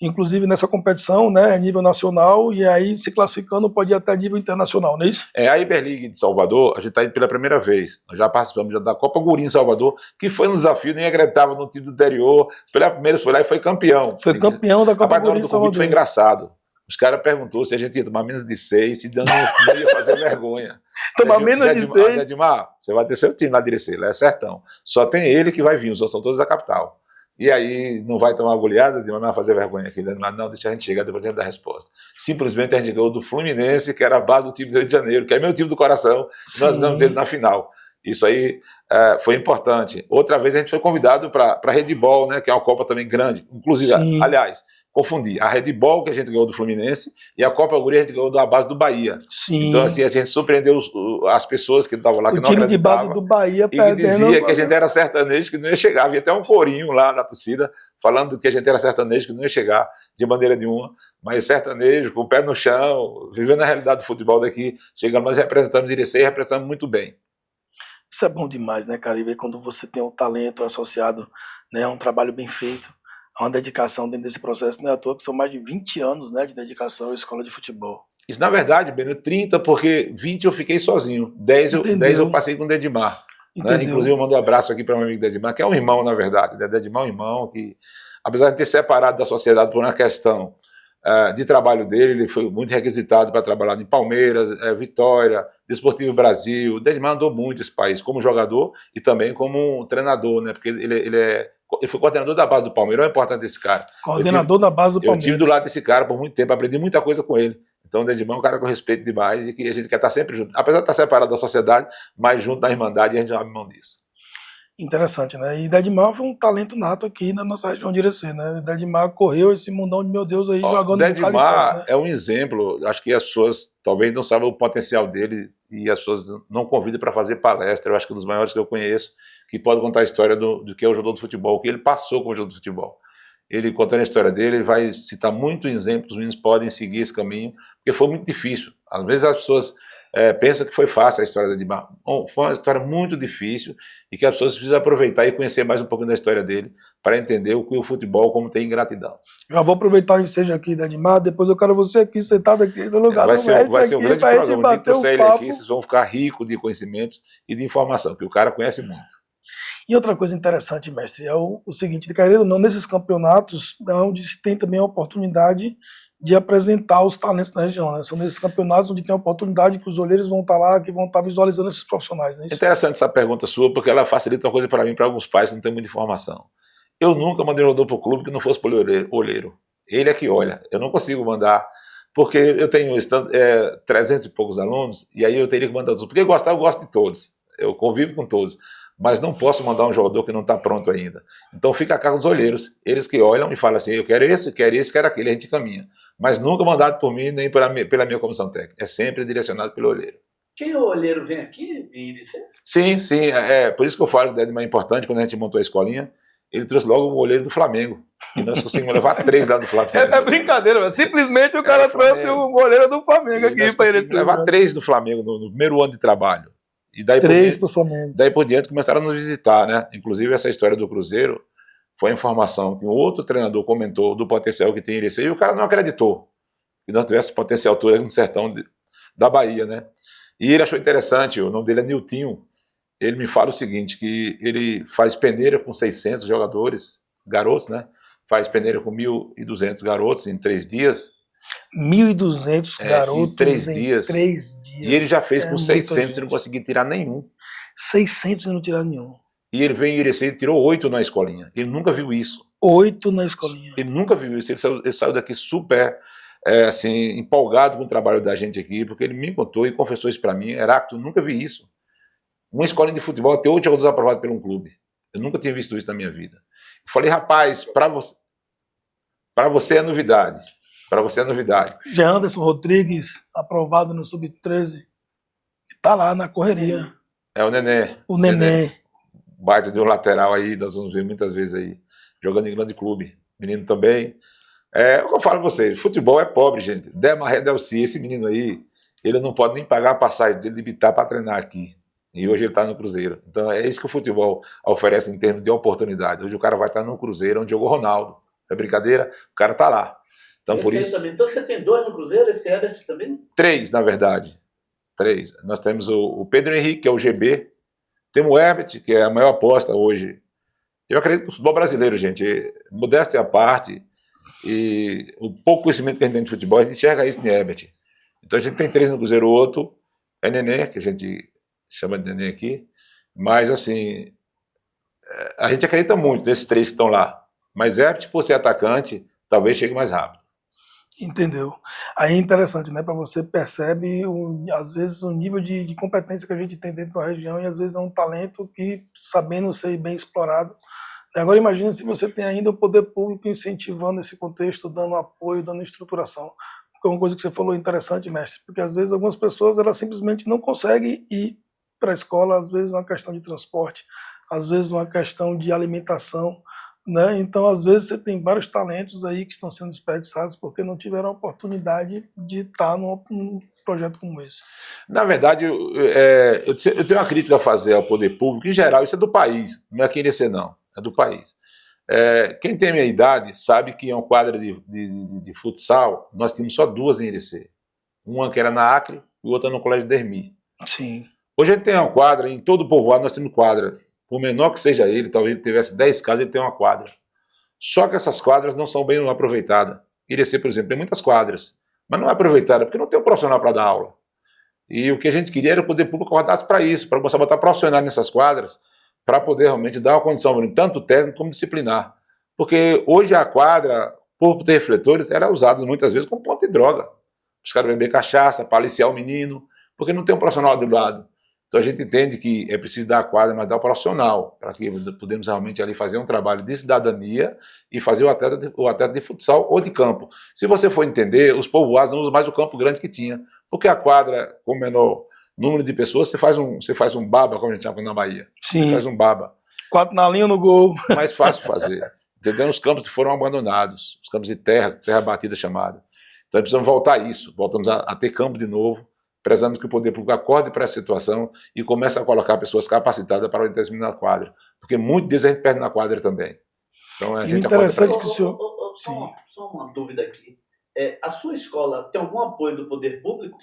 S1: Inclusive nessa competição, né, a nível nacional, e aí se classificando pode ir até nível internacional, não é isso?
S2: A Iberliga de Salvador, a gente está indo pela primeira vez. Nós já participamos da Copa Guri em Salvador, que foi um desafio, nem acreditava no time do interior. Pela primeira foi lá e foi campeão.
S1: Foi campeão da Copa Guri em Salvador.
S2: Foi engraçado. Os caras perguntou se a gente ia tomar menos de 6, se dando não ia fazer vergonha.
S1: Tomar menos de 6?
S2: Edmar, você vai ter seu time lá direcer, lá é certão. Só tem ele que vai vir, os outros são todos da capital. E aí não vai tomar uma goleada, não vai fazer vergonha aqui. Não, deixa a gente chegar, depois a gente dá a resposta. Simplesmente a gente ganhou do Fluminense, que era a base do time do Rio de Janeiro, que é meu time do coração, e nós ganhamos eles na final. Isso aí foi importante. Outra vez a gente foi convidado para a Red Bull, né, que é uma Copa também grande. Inclusive, aliás, confundi. A Red Bull que a gente ganhou do Fluminense e a Copa Guri a gente ganhou da base do Bahia.
S1: Sim.
S2: Então assim, a gente surpreendeu as pessoas que estavam lá, que
S1: o
S2: não
S1: time de base do Bahia
S2: e que dizia que a gente era sertanejo, que não ia chegar. Havia até um corinho lá na torcida falando que a gente era sertanejo, que não ia chegar de maneira nenhuma, mas sertanejo, com o pé no chão, vivendo a realidade do futebol daqui, chegando, mas representamos Irecê e representamos muito bem.
S1: Isso é bom demais, né, cara? E ver quando você tem um talento associado, né, a um trabalho bem feito, a uma dedicação dentro desse processo, não é à toa que são mais de 20 anos, né, de dedicação à escola de futebol.
S2: Isso, na verdade, Beno, 30, porque 20 eu fiquei sozinho, 10 eu passei com o Dedimar. Né? Inclusive eu mando um abraço aqui para o meu amigo Dedimar, que é um irmão, na verdade. Né? Dedimar é um irmão que, apesar de ter separado da sociedade por uma questão de trabalho dele, ele foi muito requisitado para trabalhar em Palmeiras, Vitória, Desportivo Brasil. Dedimar andou muito esse país, como jogador e também como treinador, né? Porque ele foi coordenador da base do Palmeiras. Olha a importância desse cara.
S1: Coordenador da base do Palmeiras.
S2: Eu estive do lado desse cara por muito tempo, aprendi muita coisa com ele. Então, o Dedimar é um cara que eu respeito demais e que a gente quer estar sempre junto. Apesar de estar separado da sociedade, mas junto da Irmandade, a gente não abre mão disso.
S1: Interessante, né? E Dedimar foi um talento nato aqui na nossa região de Irecê, né? Dedimar correu esse mundão de meu Deus aí, jogando
S2: Dedimar né? É um exemplo, acho que as pessoas talvez não sabem o potencial dele e as pessoas não convidam para fazer palestra. Eu acho que é um dos maiores que eu conheço, que pode contar a história do que é o jogador de futebol, o que ele passou como jogador de futebol. Ele, contando a história dele, ele vai citar muitos exemplos, os meninos podem seguir esse caminho, porque foi muito difícil. Às vezes as pessoas pensam que foi fácil a história de Dedimar. Foi uma história muito difícil e que as pessoas precisam aproveitar e conhecer mais um pouquinho da história dele para entender o que o futebol como tem ingratidão.
S1: Já vou aproveitar o ensejo aqui, Dedimar, depois eu quero você aqui sentado aqui no lugar
S2: vai
S1: do
S2: ser um grande programa.
S1: O dia que
S2: ele aqui, vocês vão ficar ricos de conhecimentos e de informação, que o cara conhece muito.
S1: E outra coisa interessante, mestre, é o seguinte, de querendo ou não, nesses campeonatos é onde se tem também a oportunidade de apresentar os talentos da região, né? São nesses campeonatos onde tem a oportunidade que os olheiros vão estar lá, que vão estar visualizando esses profissionais, não é isso?
S2: Interessante essa pergunta sua, porque ela facilita uma coisa para mim, para alguns pais que não têm muita informação. Eu nunca mandei um jogador para o clube que não fosse para o olheiro. Ele é que olha. Eu não consigo mandar, porque eu tenho 300 e poucos alunos, e aí eu teria que mandar todos. Porque eu gosto de todos. Eu convivo com todos. Mas não posso mandar um jogador que não está pronto ainda. Então fica a cargo dos olheiros. Eles que olham e falam assim, eu quero esse, quero aquele, a gente caminha. Mas nunca mandado por mim, nem pela minha comissão técnica. É sempre direcionado pelo olheiro.
S3: Quem é o olheiro vem aqui, Irecê?
S2: Sim. Por isso que eu falo que o Dedimar é importante quando a gente montou a escolinha. ele trouxe logo o goleiro do Flamengo. E nós conseguimos levar 3 lá do Flamengo.
S1: É brincadeira, mas simplesmente o cara trouxe o goleiro do Flamengo aqui para ele
S2: levar 3 do Flamengo no primeiro ano de trabalho. E daí
S1: 3 para o Flamengo.
S2: Daí por diante começaram a nos visitar, né? Inclusive essa história do Cruzeiro foi a informação que um outro treinador comentou do potencial que tem ele e o cara não acreditou que nós tivéssemos potencial todo no sertão da Bahia, né? E ele achou interessante, o nome dele é Niltinho. Ele me fala o seguinte, que ele faz peneira com 600 jogadores, garotos, né? Faz peneira com 1.200 garotos em 3 dias.
S1: 1.200 garotos
S2: em 3 dias.
S1: 3 dias.
S2: E ele já fez com 600 e não conseguiu tirar nenhum.
S1: 600 e não tirar nenhum.
S2: E ele veio em Irecê e tirou 8 na escolinha. Ele nunca viu isso.
S1: 8 na escolinha.
S2: Ele nunca viu isso. Ele saiu daqui super assim, empolgado com o trabalho da gente aqui, porque ele me contou e confessou isso para mim. Heráclito, nunca vi isso. Uma escolinha de futebol ter 8 jogadores aprovados por um clube. Eu nunca tinha visto isso na minha vida. Eu falei, rapaz, para você é novidade. Para você é novidade.
S1: Já Anderson Rodrigues, aprovado no Sub-13, está lá na correria.
S2: É o Nenê.
S1: O Nenê.
S2: Baita de um lateral aí, nós vamos ver muitas vezes aí, jogando em grande clube. Menino também. É o que eu falo pra vocês, futebol é pobre, gente. Demaré Delci, esse menino aí, ele não pode nem pagar a passagem dele de Bitá para treinar aqui. E hoje ele está no Cruzeiro. Então é isso que o futebol oferece em termos de oportunidade. Hoje o cara vai estar no Cruzeiro, onde jogou Ronaldo. É brincadeira? O cara está lá. Então, por isso...
S3: Também. Então você tem 2 no Cruzeiro, esse Herbert também?
S2: 3, na verdade. 3. Nós temos o Pedro Henrique, que é o GB. Temos o Herbert, que é a maior aposta hoje. Eu acredito no futebol brasileiro, gente. Modéstia à parte, e o pouco conhecimento que a gente tem de futebol, a gente enxerga isso em Herbert. Então a gente tem 3 no Cruzeiro, o outro é Nenê, que a gente chama de Nenê aqui. Mas, assim, a gente acredita muito nesses 3 que estão lá. Mas Herbert, por ser atacante, talvez chegue mais rápido.
S1: Entendeu? Aí é interessante, né? Para você percebe, às vezes, o nível de competência que a gente tem dentro da região e às vezes é um talento que, sabendo ser bem explorado. Agora imagina se você tem ainda o poder público incentivando esse contexto, dando apoio, dando estruturação. Porque uma coisa que você falou interessante, mestre, porque às vezes algumas pessoas elas simplesmente não conseguem ir para a escola, às vezes uma questão de transporte, às vezes uma questão de alimentação, né? Então, às vezes, você tem vários talentos aí que estão sendo desperdiçados porque não tiveram a oportunidade de estar num projeto como esse.
S2: Na verdade, eu tenho uma crítica a fazer ao poder público, em geral, isso é do país, não é aqui em Irecê, não, é do país. Quem tem a minha idade sabe que em uma quadra de futsal, nós tínhamos só 2 em Irecê. Uma que era na Acre e outra no Colégio Dermi.
S1: Sim.
S2: Hoje a gente tem uma quadra, em todo o povoado nós temos quadra. Por menor que seja ele, talvez ele tivesse 10 casas, ele tem uma quadra. Só que essas quadras não são bem aproveitadas. Irecê, por exemplo, tem muitas quadras, mas não é aproveitada, porque não tem um profissional para dar aula. E o que a gente queria era o poder público acordasse para isso, para começar a botar profissionais nessas quadras, para poder realmente dar uma condição, tanto técnica como disciplinar. Porque hoje a quadra, por ter refletores, era usada muitas vezes como ponto de droga. Os caras beber cachaça, para aliciar o menino, porque não tem um profissional do lado. Então a gente entende que é preciso dar a quadra, mas dar o profissional, para que podemos realmente ali fazer um trabalho de cidadania e fazer o atleta de futsal ou de campo. Se você for entender, os povoados não usam mais o campo grande que tinha, porque a quadra, com menor número de pessoas, você faz um baba, como a gente chama na Bahia.
S1: Sim.
S2: Você faz um baba.
S1: 4 na linha no gol.
S2: Mais fácil fazer. Entendeu? Os campos foram abandonados, os campos de terra batida chamada. Então precisamos voltar a isso, voltamos a ter campo de novo, prezando que o poder público acorde para essa situação e comece a colocar pessoas capacitadas para o determinado quadra. Porque muitos deles a gente perde na quadra também. Então a gente
S1: interessante que o senhor...
S3: Só uma dúvida aqui. A sua escola tem algum apoio do poder público?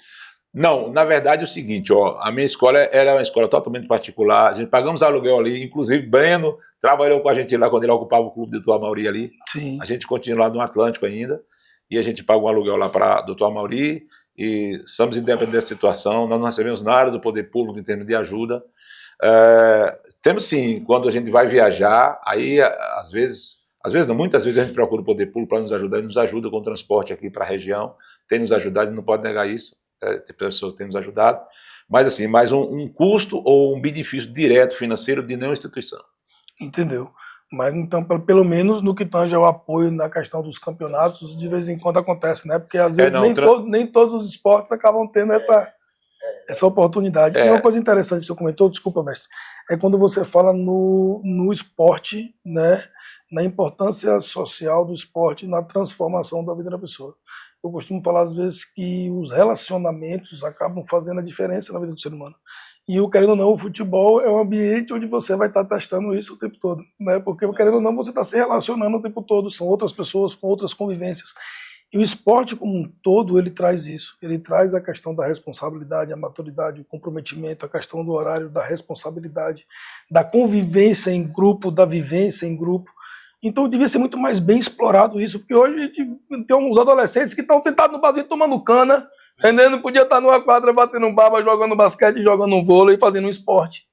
S2: Não, na verdade é o seguinte, a minha escola era uma escola totalmente particular, a gente pagamos aluguel ali, inclusive Breno trabalhou com a gente lá quando ele ocupava o clube do Dr. Amauri ali.
S1: Sim.
S2: A gente continua lá no Atlântico ainda, e a gente paga um aluguel lá para o Dr. Amauri, e somos independentes da situação, nós não recebemos nada do poder público em termos de ajuda. Temos sim, quando a gente vai viajar, aí às vezes não, muitas vezes a gente procura o poder público para nos ajudar, ele nos ajuda com o transporte aqui para a região, tem nos ajudado, não pode negar isso, tem pessoas que têm nos ajudado, mas assim, mais um custo ou um benefício direto financeiro de nenhuma instituição.
S1: Entendeu? Mas então, pelo menos no que tange ao apoio na questão dos campeonatos, de vez em quando acontece, né? Porque às vezes nem todos os esportes acabam tendo essa oportunidade. E uma coisa interessante que você comentou, desculpa, mestre, é quando você fala no esporte, né? na importância social do esporte na transformação da vida da pessoa. Eu costumo falar às vezes que os relacionamentos acabam fazendo a diferença na vida do ser humano. E, querendo ou não, o futebol é um ambiente onde você vai estar testando isso o tempo todo, né? Porque, querendo ou não, você está se relacionando o tempo todo, são outras pessoas com outras convivências. E o esporte como um todo, ele traz isso. Ele traz a questão da responsabilidade, a maturidade, o comprometimento, a questão do horário, da responsabilidade, da convivência em grupo, da vivência em grupo. Então devia ser muito mais bem explorado isso, porque hoje a gente tem uns adolescentes que estão sentados no barzinho tomando cana, entendeu? Não podia estar numa quadra batendo baba, jogando basquete, jogando vôlei, fazendo um esporte.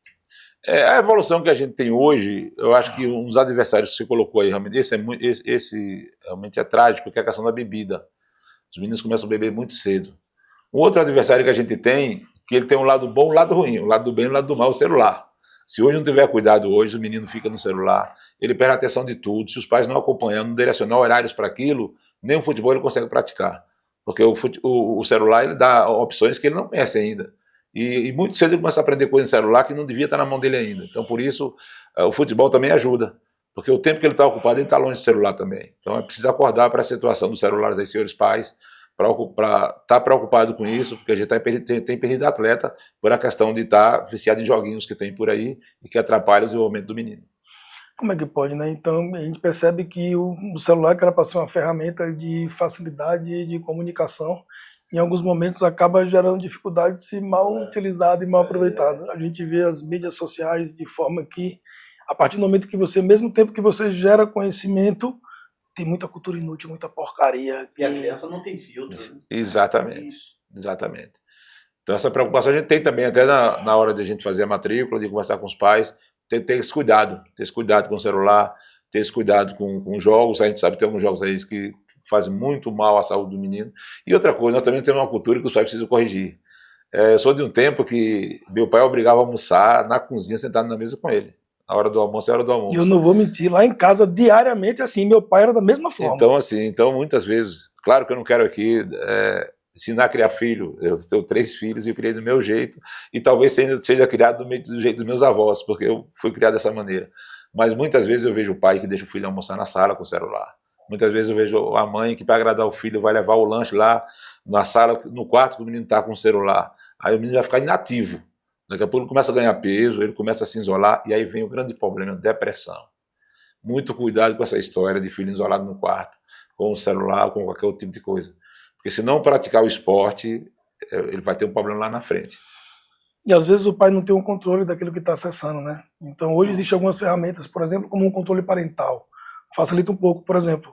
S2: A evolução que a gente tem hoje, eu acho que um dos adversários que você colocou aí, realmente, esse realmente é trágico, que é a questão da bebida. Os meninos começam a beber muito cedo. Um outro adversário que a gente tem, que ele tem um lado bom e um lado ruim, o lado do bem e o lado do mal, é o celular. Se hoje não tiver cuidado hoje, o menino fica no celular, ele perde a atenção de tudo, se os pais não acompanham, não direcionar horários para aquilo, nem o futebol ele consegue praticar. Porque o celular ele dá opções que ele não conhece ainda. E muito cedo ele começa a aprender coisa no celular que não devia estar na mão dele ainda. Então, por isso, o futebol também ajuda. Porque o tempo que ele está ocupado, ele está longe do celular também. Então, é preciso acordar para a situação dos celulares aí, senhores pais, para estar preocupado com isso, porque a gente tem perdido atleta por a questão de estar viciado em joguinhos que tem por aí e que atrapalha o desenvolvimento do menino.
S1: Como é que pode, né? Então, a gente percebe que o celular, que era para ser uma ferramenta de facilidade de comunicação, em alguns momentos acaba gerando dificuldade se mal utilizado e mal aproveitado. A gente vê as mídias sociais de forma que, a partir do momento que você, mesmo tempo que você gera conhecimento, tem muita cultura inútil, muita porcaria.
S3: E a criança não tem filtro. Né?
S2: Exatamente, exatamente. Então essa preocupação a gente tem também, até na hora de a gente fazer a matrícula, de conversar com os pais, ter esse cuidado com o celular, ter esse cuidado com jogos. A gente sabe que tem alguns jogos aí que fazem muito mal à saúde do menino. E outra coisa, nós também temos uma cultura que os pais precisam corrigir. Eu sou de um tempo que meu pai obrigava a almoçar na cozinha, sentado na mesa com ele. A hora do almoço é a hora do almoço.
S1: E eu não vou mentir, lá em casa, diariamente, assim, meu pai era da mesma forma.
S2: Então muitas vezes, claro que eu não quero aqui ensinar a criar filho. Eu tenho 3 filhos e eu criei do meu jeito, e talvez ainda seja criado do jeito dos meus avós, porque eu fui criado dessa maneira. Mas muitas vezes eu vejo o pai que deixa o filho almoçar na sala com o celular. Muitas vezes eu vejo a mãe que, para agradar o filho, vai levar o lanche lá na sala, no quarto que o menino está com o celular. Aí o menino vai ficar inativo. Daqui a pouco ele começa a ganhar peso, ele começa a se isolar, e aí vem o grande problema, depressão. Muito cuidado com essa história de filho isolado no quarto, com o celular, com qualquer outro tipo de coisa. Porque se não praticar o esporte, ele vai ter um problema lá na frente.
S1: E às vezes o pai não tem um controle daquilo que está acessando, né? Então hoje existem algumas ferramentas, por exemplo, como um controle parental. Facilita um pouco, por exemplo.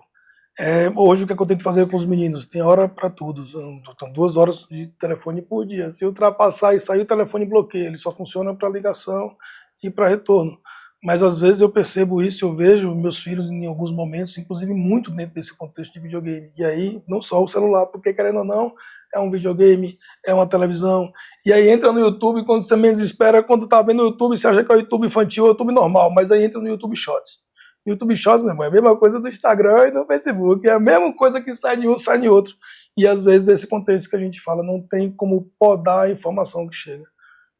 S1: Hoje o que eu tento fazer com os meninos? Tem hora para tudo. São 2 horas de telefone por dia. Se ultrapassar e sair, o telefone bloqueia. Ele só funciona para ligação e para retorno. Mas às vezes eu percebo isso, eu vejo meus filhos em alguns momentos, inclusive muito dentro desse contexto de videogame. E aí, não só o celular, porque querendo ou não, é um videogame, é uma televisão. E aí entra no YouTube, quando você menos espera, quando tá vendo no YouTube, você acha que é o YouTube infantil ou o YouTube normal, mas aí entra no YouTube Shorts. YouTube Shorts, meu irmão, é a mesma coisa do Instagram e do Facebook, é a mesma coisa que sai de um, sai de outro. E às vezes esse contexto que a gente fala não tem como podar a informação que chega,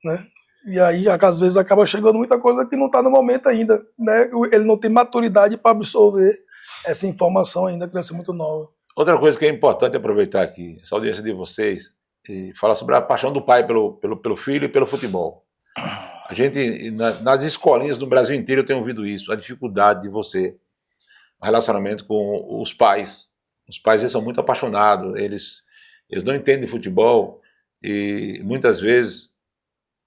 S1: né? E aí, às vezes, acaba chegando muita coisa que não está no momento ainda, né? Ele não tem maturidade para absorver essa informação ainda, criança muito nova.
S2: Outra coisa que é importante aproveitar aqui, essa audiência de vocês, e falar sobre a paixão do pai pelo filho e pelo futebol. A gente, nas escolinhas do Brasil inteiro, eu tenho ouvido isso, a dificuldade de você, o relacionamento com os pais. Os pais, eles são muito apaixonados, eles não entendem futebol e muitas vezes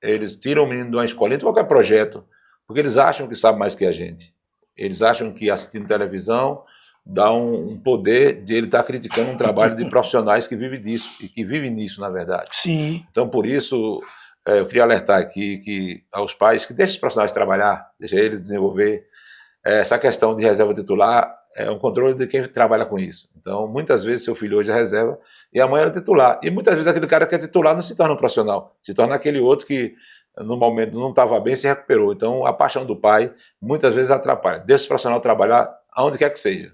S2: eles tiram o menino de uma escolinha, de qualquer projeto, porque eles acham que sabem mais que a gente. Eles acham que assistindo televisão dá um poder de ele estar criticando um trabalho de profissionais que vivem disso, e que vivem nisso, na verdade.
S1: Sim.
S2: Então, por isso, eu queria alertar aqui aos pais que deixem os profissionais trabalhar, deixem eles desenvolver. Essa questão de reserva titular é um controle de quem trabalha com isso. Então, muitas vezes, seu filho hoje é reserva e a mãe era titular. E muitas vezes aquele cara que é titular não se torna um profissional, se torna aquele outro que no momento não estava bem e se recuperou. Então, a paixão do pai muitas vezes atrapalha. Deixa o profissional trabalhar aonde quer que seja.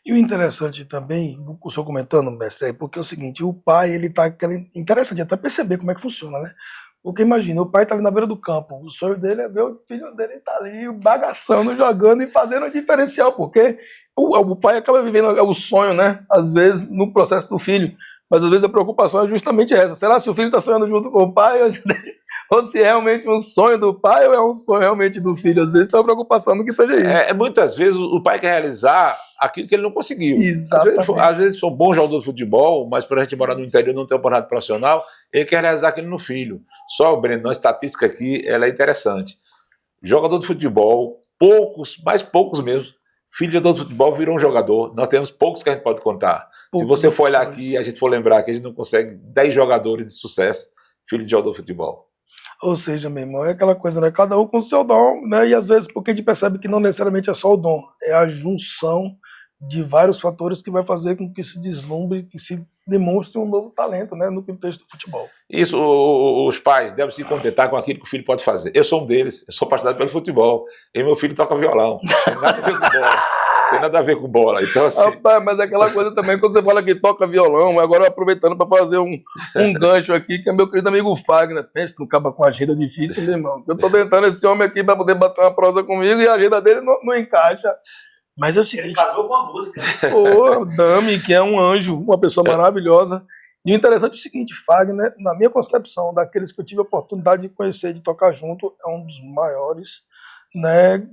S1: E o interessante também, o senhor comentando, mestre, é porque é o seguinte, o pai, ele está querendo, interessante até perceber como é que funciona, né? Porque imagina, o pai tá ali na beira do campo, o sonho dele é ver o filho dele tá ali bagaçando, jogando e fazendo o diferencial, porque o pai acaba vivendo o sonho, né? Às vezes, no processo do filho. Mas às vezes a preocupação é justamente essa. Será se o filho está sonhando junto com o pai? Ou se é realmente um sonho do pai ou é um sonho realmente do filho? Às vezes tem uma preocupação no que esteja isso.
S2: Muitas vezes o pai quer realizar aquilo que ele não conseguiu.
S1: Exatamente.
S2: Às vezes sou bom jogador de futebol, mas por a gente morar no interior e não ter oportunidade profissional, ele quer realizar aquilo no filho. Só, Breno, a estatística aqui ela é interessante. Jogador de futebol, poucos, mais poucos mesmo, filho de jogador de futebol virou um jogador. Nós temos poucos que a gente pode contar. Se você for olhar aqui e a gente for lembrar que a gente não consegue 10 jogadores de sucesso, filho de jogador de futebol.
S1: Ou seja, meu irmão, é aquela coisa, né? Cada um com o seu dom, né? E às vezes porque a gente percebe que não necessariamente é só o dom, é a junção de vários fatores que vai fazer com que se deslumbre, que se demonstre um novo talento, né? No contexto do futebol.
S2: Isso, os pais devem se contentar com aquilo que o filho pode fazer. Eu sou um deles, eu sou apaixonado pelo futebol. E meu filho toca violão. Tem nada a ver com bola. Tem nada a ver com bola. Então, assim...
S1: Rapaz, mas é aquela coisa também, quando você fala que toca violão, agora aproveitando para fazer um gancho aqui, que é meu querido amigo Fagner. Pensa, não acaba com agenda difícil, meu irmão. Eu tô tentando esse homem aqui para poder bater uma prosa comigo e a agenda dele não encaixa. Mas é o seguinte...
S3: Ele casou com a música.
S1: Pô, Dami, que é um anjo, uma pessoa maravilhosa. E o interessante é o seguinte, Fagner, na minha concepção, daqueles que eu tive a oportunidade de conhecer, de tocar junto, é um dos maiores, né,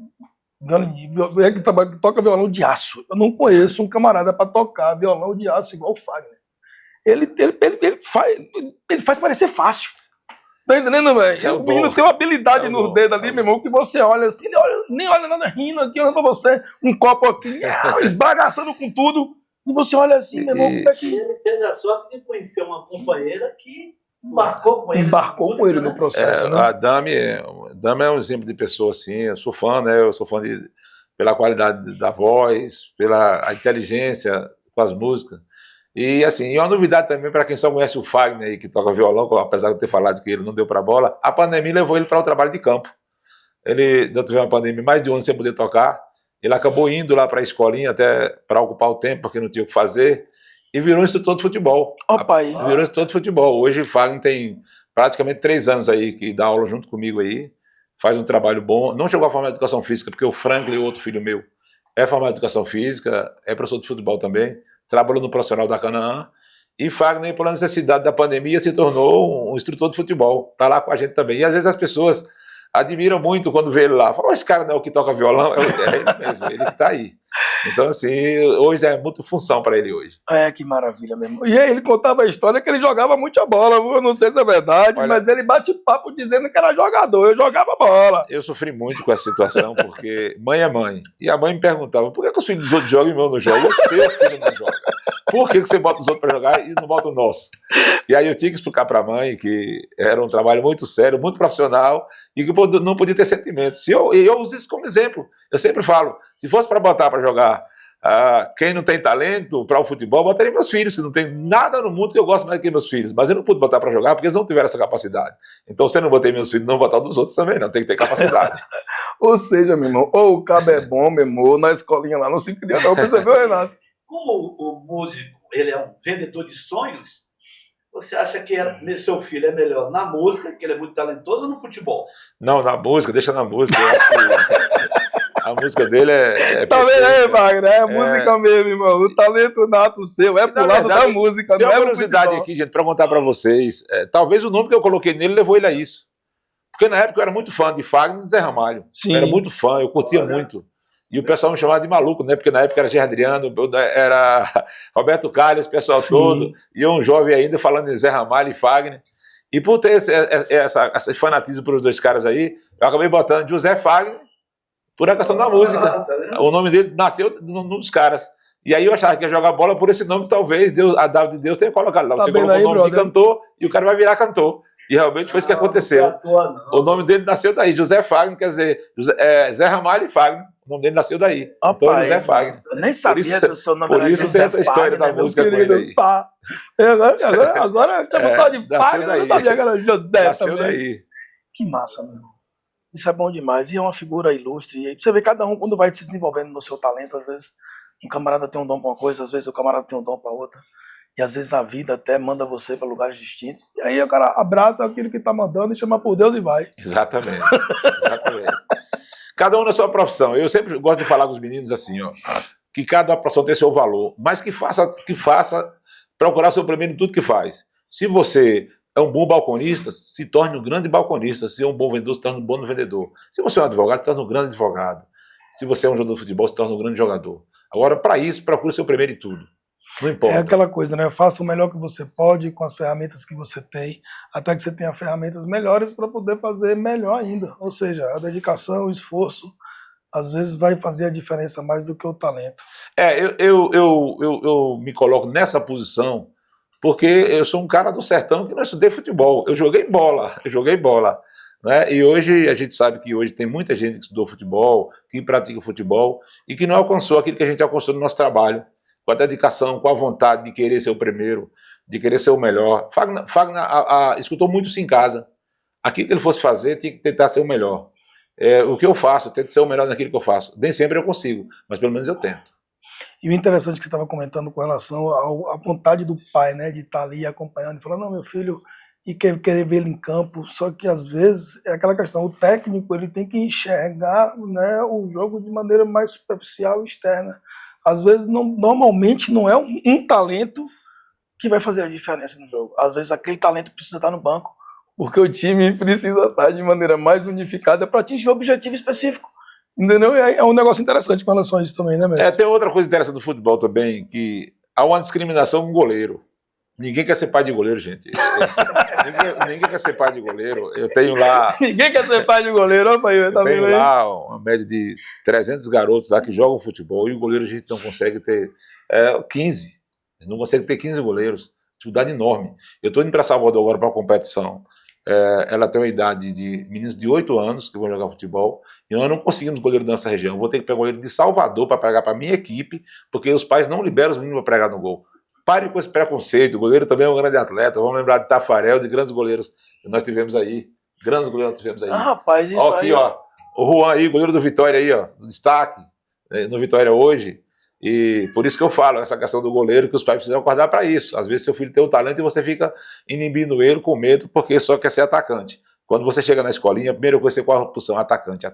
S1: que toca violão de aço. Eu não conheço um camarada para tocar violão de aço igual o Fagner. Ele faz parecer fácil. Tá entendendo, velho? O menino tem uma habilidade nos dedos ali, meu irmão, que você olha assim, ele nem olha nada rindo aqui, olha pra você, um copo aqui, esbagaçando com tudo, e você olha assim, meu irmão, como é que...
S3: Ele teve a sorte de conhecer uma companheira que embarcou com ele
S1: no processo, né?
S2: A Dami é um exemplo de pessoa assim, eu sou fã, né? Eu sou fã pela qualidade da voz, pela inteligência com as músicas. E assim, uma novidade também para quem só conhece o Fagner aí, que toca violão, apesar de eu ter falado que ele não deu para bola, a pandemia levou ele para o trabalho de campo. Ele teve uma pandemia mais de um ano sem poder tocar, ele acabou indo lá para a escolinha até para ocupar o tempo, porque não tinha o que fazer, e virou instrutor de futebol. Virou instrutor de futebol. Hoje o Fagner tem praticamente 3 anos aí que dá aula junto comigo aí, faz um trabalho bom, não chegou a formar educação física, porque o Franklin, outro filho meu, é formado em educação física, é professor de futebol também, trabalhou no profissional da Canaã, e Fagner, por necessidade da pandemia, se tornou um instrutor de futebol, está lá com a gente também. E às vezes as pessoas admiram muito quando vê ele lá, falam, esse cara não é o que toca violão, é ele mesmo, ele que está aí. Então, assim, hoje é muito função para ele hoje.
S1: É, que maravilha mesmo. E aí ele contava a história que ele jogava muita bola, eu não sei se é verdade, mas ele bate papo dizendo que era jogador, eu jogava bola.
S2: Eu sofri muito com essa situação, porque mãe é mãe. E a mãe me perguntava, por que os filhos dos outros jogam e o meu não joga? E o seu filho não joga? Por que você bota os outros para jogar e não bota o nosso? E aí eu tinha que explicar para a mãe que era um trabalho muito sério, muito profissional, e que não podia ter sentimentos. E eu uso isso como exemplo. Eu sempre falo, se fosse para botar para jogar quem não tem talento para o futebol, botaria meus filhos, que não tem nada no mundo que eu gosto mais que meus filhos. Mas eu não pude botar para jogar porque eles não tiveram essa capacidade. Então, se eu não botei meus filhos, não vou botar dos outros também, não. Tem que ter capacidade.
S1: Ou seja, meu irmão, ou o cabo é bom, meu irmão, na escolinha lá não se cria não, percebeu, Renato?
S3: Como o músico, ele é um vendedor de sonhos, você acha que seu filho é melhor na música, que ele é muito talentoso, ou no futebol?
S2: Não, na música, deixa na música. Eu acho que a música dele é
S1: tá vendo aí, Wagner? É música mesmo, irmão. O talento nato seu é pro lado da música, não é?
S2: Tem uma curiosidade aqui, gente, para contar para vocês. Talvez o nome que eu coloquei nele levou ele a isso. Porque na época eu era muito fã de Fagner e de Zé Ramalho.
S1: Sim.
S2: Eu era muito fã, eu curtia muito. E o pessoal me chamava de maluco, né? Porque na época era Gerardriano, era Roberto Carlos, esse pessoal todo, e eu um jovem ainda falando em Zé Ramalho e Fagner. E por ter esse fanatismo pelos dois caras aí, eu acabei botando José Fagner por a questão da música. O nome dele nasceu num dos caras. E aí eu achava que ia jogar bola por esse nome, talvez a Dava de Deus tenha colocado lá. Você colocou o nome de cantor e o cara vai virar cantor. E realmente foi isso que aconteceu. O nome dele nasceu daí, José Fagner, quer dizer, Zé Ramalho e Fagner. O nome dele nasceu daí.
S1: Então,
S2: José Fagner.
S1: Eu nem sabia que o seu nome
S2: era José Fagner. Por isso tem essa história da música com ele aí.
S1: Agora que eu vou de Fagner, eu não sabia que era José
S2: nasceu
S1: também.
S2: Daí.
S1: Que massa, meu irmão. Isso é bom demais. E é uma figura ilustre. E aí você vê cada um, quando vai se desenvolvendo no seu talento, às vezes um camarada tem um dom para uma coisa, às vezes o camarada tem um dom para outra. E às vezes a vida até manda você para lugares distintos. E aí o cara abraça aquilo que tá mandando e chama por Deus e vai.
S2: Exatamente. Exatamente. Cada um na sua profissão. Eu sempre gosto de falar com os meninos assim, ó, que cada profissão tem seu valor, mas que faça procurar seu primeiro em tudo que faz. Se você é um bom balconista, se torne um grande balconista. Se é um bom vendedor, se torne um bom vendedor. Se você é um advogado, se torne um grande advogado. Se você é um jogador de futebol, se torne um grande jogador. Agora, para isso, procure seu primeiro em tudo. Não importa.
S1: É aquela coisa, né? Faça o melhor que você pode com as ferramentas que você tem, até que você tenha ferramentas melhores para poder fazer melhor ainda. Ou seja, a dedicação, o esforço, às vezes vai fazer a diferença mais do que o talento.
S2: Eu me coloco nessa posição porque eu sou um cara do sertão que não estudei futebol. Eu joguei bola. Né? E hoje a gente sabe que hoje tem muita gente que estudou futebol, que pratica futebol e que não alcançou aquilo que a gente alcançou no nosso trabalho, com a dedicação, com a vontade de querer ser o primeiro, de querer ser o melhor. Fagner escutou muito isso em casa. Aquilo que ele fosse fazer, tinha que tentar ser o melhor. O que eu faço, eu tento ser o melhor naquilo que eu faço. Nem sempre eu consigo, mas pelo menos eu tento.
S1: E o interessante que você estava comentando com relação à vontade do pai, né, de estar ali acompanhando, e falar, não, meu filho, e querer ver ele em campo, só que às vezes é aquela questão, o técnico ele tem que enxergar, né, o jogo de maneira mais superficial e externa. Às vezes, normalmente, não é um talento que vai fazer a diferença no jogo. Às vezes, aquele talento precisa estar no banco, porque o time precisa estar de maneira mais unificada para atingir um objetivo específico. Entendeu? É um negócio interessante com relação a isso também, né, mestre?
S2: Tem outra coisa interessante do futebol também, que há uma discriminação com o goleiro. Ninguém quer ser pai de goleiro, gente. Ninguém quer ser pai de goleiro. Eu tenho lá...
S1: Ninguém quer ser pai de goleiro, rapaz.
S2: Eu tenho lá uma média de 300 garotos lá que jogam futebol e o goleiro a gente não consegue ter 15. A gente não consegue ter 15 goleiros. Dificuldade enorme. Eu estou indo para Salvador agora para uma competição. Ela tem uma idade de meninos de 8 anos que vão jogar futebol e nós não conseguimos goleiro nessa região. Eu vou ter que pegar goleiro de Salvador para pregar para a minha equipe, porque os pais não liberam os meninos para pregar no gol. Pare com esse preconceito. O goleiro também é um grande atleta. Vamos lembrar de Tafarel, de grandes goleiros que nós tivemos aí. Grandes goleiros que nós tivemos aí.
S1: Ah, rapaz, isso
S2: aqui,
S1: aí...
S2: ó. O Juan aí, goleiro do Vitória aí, ó. Do destaque no Vitória hoje. E por isso que eu falo, essa questão do goleiro, que os pais precisam acordar para isso. Às vezes seu filho tem um talento e você fica inibindo ele com medo porque só quer ser atacante. Quando você chega na escolinha, a primeira coisa que você corre a posição, atacante.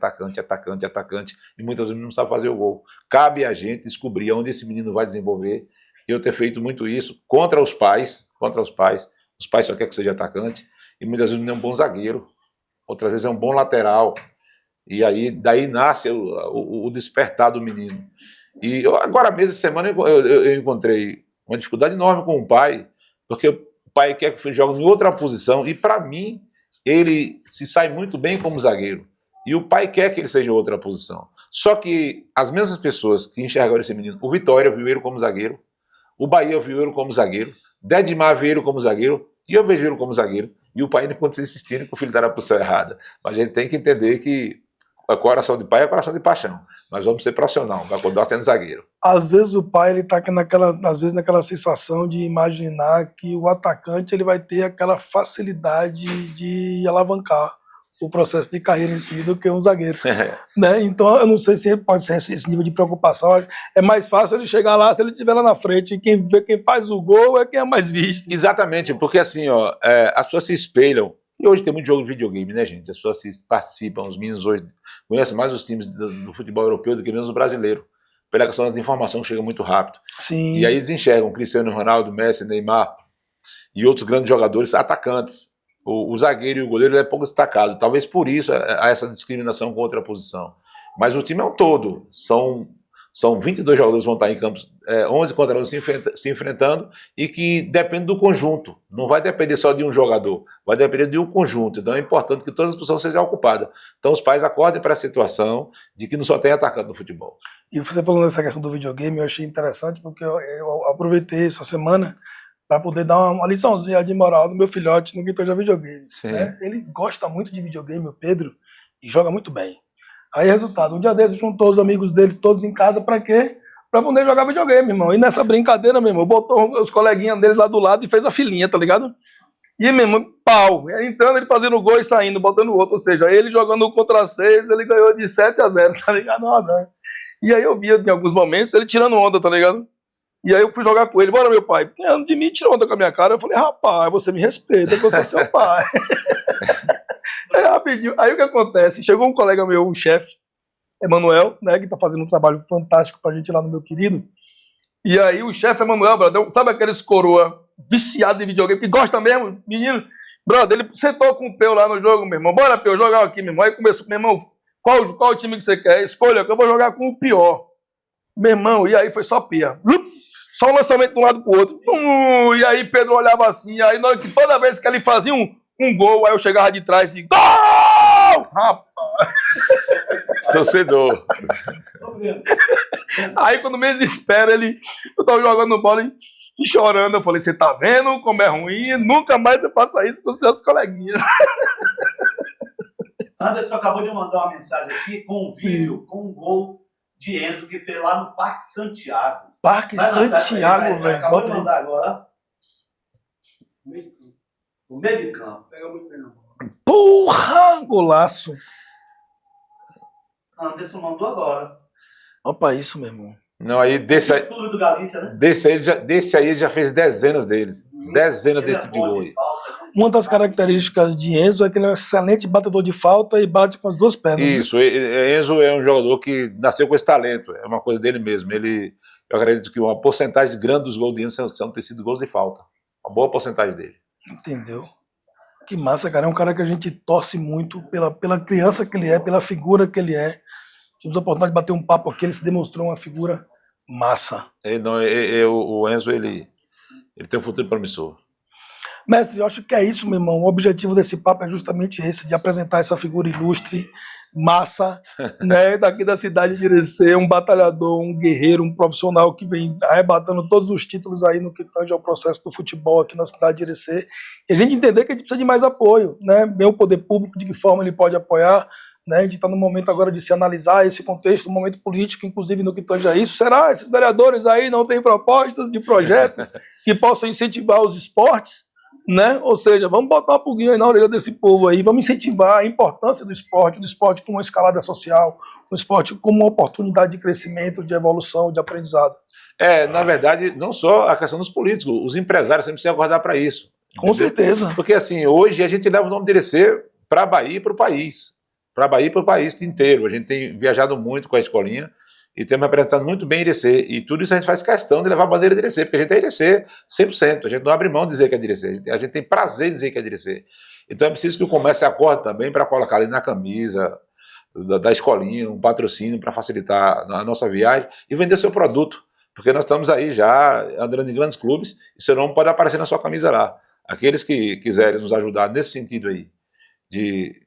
S2: E muitas vezes não sabe fazer o gol. Cabe a gente descobrir onde esse menino vai desenvolver. Eu ter feito muito isso contra os pais. Os pais só querem que seja atacante. E muitas vezes não é um bom zagueiro. Outras vezes é um bom lateral. E aí, daí nasce o despertar do menino. E agora mesmo, essa semana, eu encontrei uma dificuldade enorme com o pai, porque o pai quer que o filho jogue em outra posição, e para mim, ele se sai muito bem como zagueiro. E o pai quer que ele seja em outra posição. Só que as mesmas pessoas que enxergaram esse menino, o Vitória viu ele como zagueiro, o Bahia viu ele como zagueiro, Dedmar viu ele como zagueiro, e eu vejo ele como zagueiro, e o pai não continua insistindo que o filho está na posição errada. Mas a gente tem que entender que o coração de pai é coração de paixão. Nós vamos ser profissional, vai continuar sendo zagueiro.
S1: Às vezes o pai ele está naquela sensação de imaginar que o atacante ele vai ter aquela facilidade de alavancar o processo de carreira em si do que um zagueiro. Né? Então eu não sei se pode ser esse nível de preocupação. É mais fácil ele chegar lá se ele estiver lá na frente, e quem faz o gol é quem é mais visto.
S2: Exatamente, porque assim, ó, as pessoas se espelham. E hoje tem muito jogo de videogame, né, gente? As pessoas participam, os meninos hoje conhecem mais os times do futebol europeu do que mesmo o brasileiro, pela questão das informações que chega muito rápido.
S1: Sim.
S2: E aí eles enxergam Cristiano Ronaldo, Messi, Neymar e outros grandes jogadores atacantes. O zagueiro e o goleiro é pouco destacado. Talvez por isso há essa discriminação com outra posição. Mas o time é um todo. São 22 jogadores que vão estar em campos, 11 contra 11 se enfrentando, e que depende do conjunto. Não vai depender só de um jogador, vai depender de um conjunto. Então é importante que todas as posições sejam ocupadas. Então os pais acordem para a situação de que não só tem atacante no futebol.
S1: E você falando dessa questão do videogame, eu achei interessante, porque eu aproveitei essa semana para poder dar uma liçãozinha de moral no meu filhote no que toca videogame. Né? Ele gosta muito de videogame, o Pedro, e joga muito bem. Aí, resultado, um dia desses juntou os amigos dele todos em casa pra quê? Pra poder jogar videogame, irmão. E nessa brincadeira, meu irmão, botou os coleguinhas dele lá do lado e fez a filinha, tá ligado? E, meu irmão, pau. Entrando, ele fazendo gol e saindo, botando o outro. Ou seja, ele jogando contra 6, ele ganhou de 7-0, tá ligado? E aí eu via, em alguns momentos, ele tirando onda, tá ligado? E aí eu fui jogar com ele, bora meu pai. De mim, tirou onda com a minha cara. Eu falei, rapaz, você me respeita, que eu sou seu pai. Rapidinho. Aí o que acontece? Chegou um colega meu, um chefe, Emanuel, né, que tá fazendo um trabalho fantástico pra gente lá no Meu Querido. E aí o chefe Emanuel, brother, sabe aqueles coroa viciado em videogame, que gosta mesmo, menino? Brother, ele sentou com o Peu lá no jogo, meu irmão. Bora, Peu, jogar aqui, meu irmão. Aí começou, meu irmão, qual time que você quer? Escolha, que eu vou jogar com o pior. Meu irmão, e aí foi só pia. Só um lançamento de um lado pro outro. E aí Pedro olhava assim, aí toda vez que ele fazia um gol, aí eu chegava de trás e gol! Rapaz!
S2: Torcedor.
S1: Aí quando me desespera, eu tava jogando bola e chorando. Eu falei, você tá vendo como é ruim? Nunca mais você faça isso com seus coleguinhas.
S3: Anderson acabou de mandar uma mensagem aqui com um vídeo, com um gol de Enzo que fez lá no Parque Santiago.
S1: Parque Santiago, velho.
S3: Acabou de mandar agora. O meio de campo. Pega muito bem na bola.
S1: Porra! Golaço.
S3: Anderson mandou agora.
S1: Opa, isso, meu irmão.
S2: Não, aí desse aí,
S3: Tudo do Galícia, né?
S2: desse aí ele já fez dezenas deles. Dezenas desse tipo de gol aí.
S1: Uma das características de Enzo é que ele é um excelente batedor de falta e bate com as duas pernas.
S2: Isso, Enzo é um jogador que nasceu com esse talento, é uma coisa dele mesmo. Eu acredito que uma porcentagem grande dos gols de Enzo são ter sido gols de falta. Uma boa porcentagem dele.
S1: Entendeu? Que massa, cara. É um cara que a gente torce muito pela criança que ele é, pela figura que ele é. Tivemos a oportunidade de bater um papo aqui, ele se demonstrou uma figura massa.
S2: O Enzo, ele tem um futuro promissor.
S1: Mestre, eu acho que é isso, meu irmão. O objetivo desse papo é justamente esse, de apresentar essa figura ilustre, massa, né, daqui da cidade de Irecê, um batalhador, um guerreiro, um profissional que vem arrebatando todos os títulos aí no que tange ao processo do futebol aqui na cidade de Irecê. E a gente entender que a gente precisa de mais apoio, né, ver o poder público, de que forma ele pode apoiar, né, a gente está no momento agora de se analisar esse contexto, um momento político, inclusive no que tange a isso. Será esses vereadores aí não têm propostas de projeto que possam incentivar os esportes? Né? Ou seja, vamos botar uma pulguinha aí na orelha desse povo aí, vamos incentivar a importância do esporte como uma escalada social, o esporte como uma oportunidade de crescimento, de evolução, de aprendizado.
S2: Na verdade, não só a questão dos políticos, os empresários sempre precisam acordar para isso.
S1: Com entendeu? Certeza.
S2: Porque assim, hoje a gente leva o nome de Irecê para a Bahia e para o país. Para a Bahia e para o país inteiro. A gente tem viajado muito com a escolinha e temos representado muito bem Irecê. E tudo isso a gente faz questão de levar a bandeira de Irecê, porque a gente é Irecê 100%. A gente não abre mão de dizer que é de Irecê. A gente tem prazer em dizer que é de Irecê. Então é preciso que o comércio acorde também para colocar ali na camisa da escolinha um patrocínio para facilitar a nossa viagem e vender seu produto. Porque nós estamos aí já andando em grandes clubes e seu nome pode aparecer na sua camisa lá. Aqueles que quiserem nos ajudar nesse sentido aí, de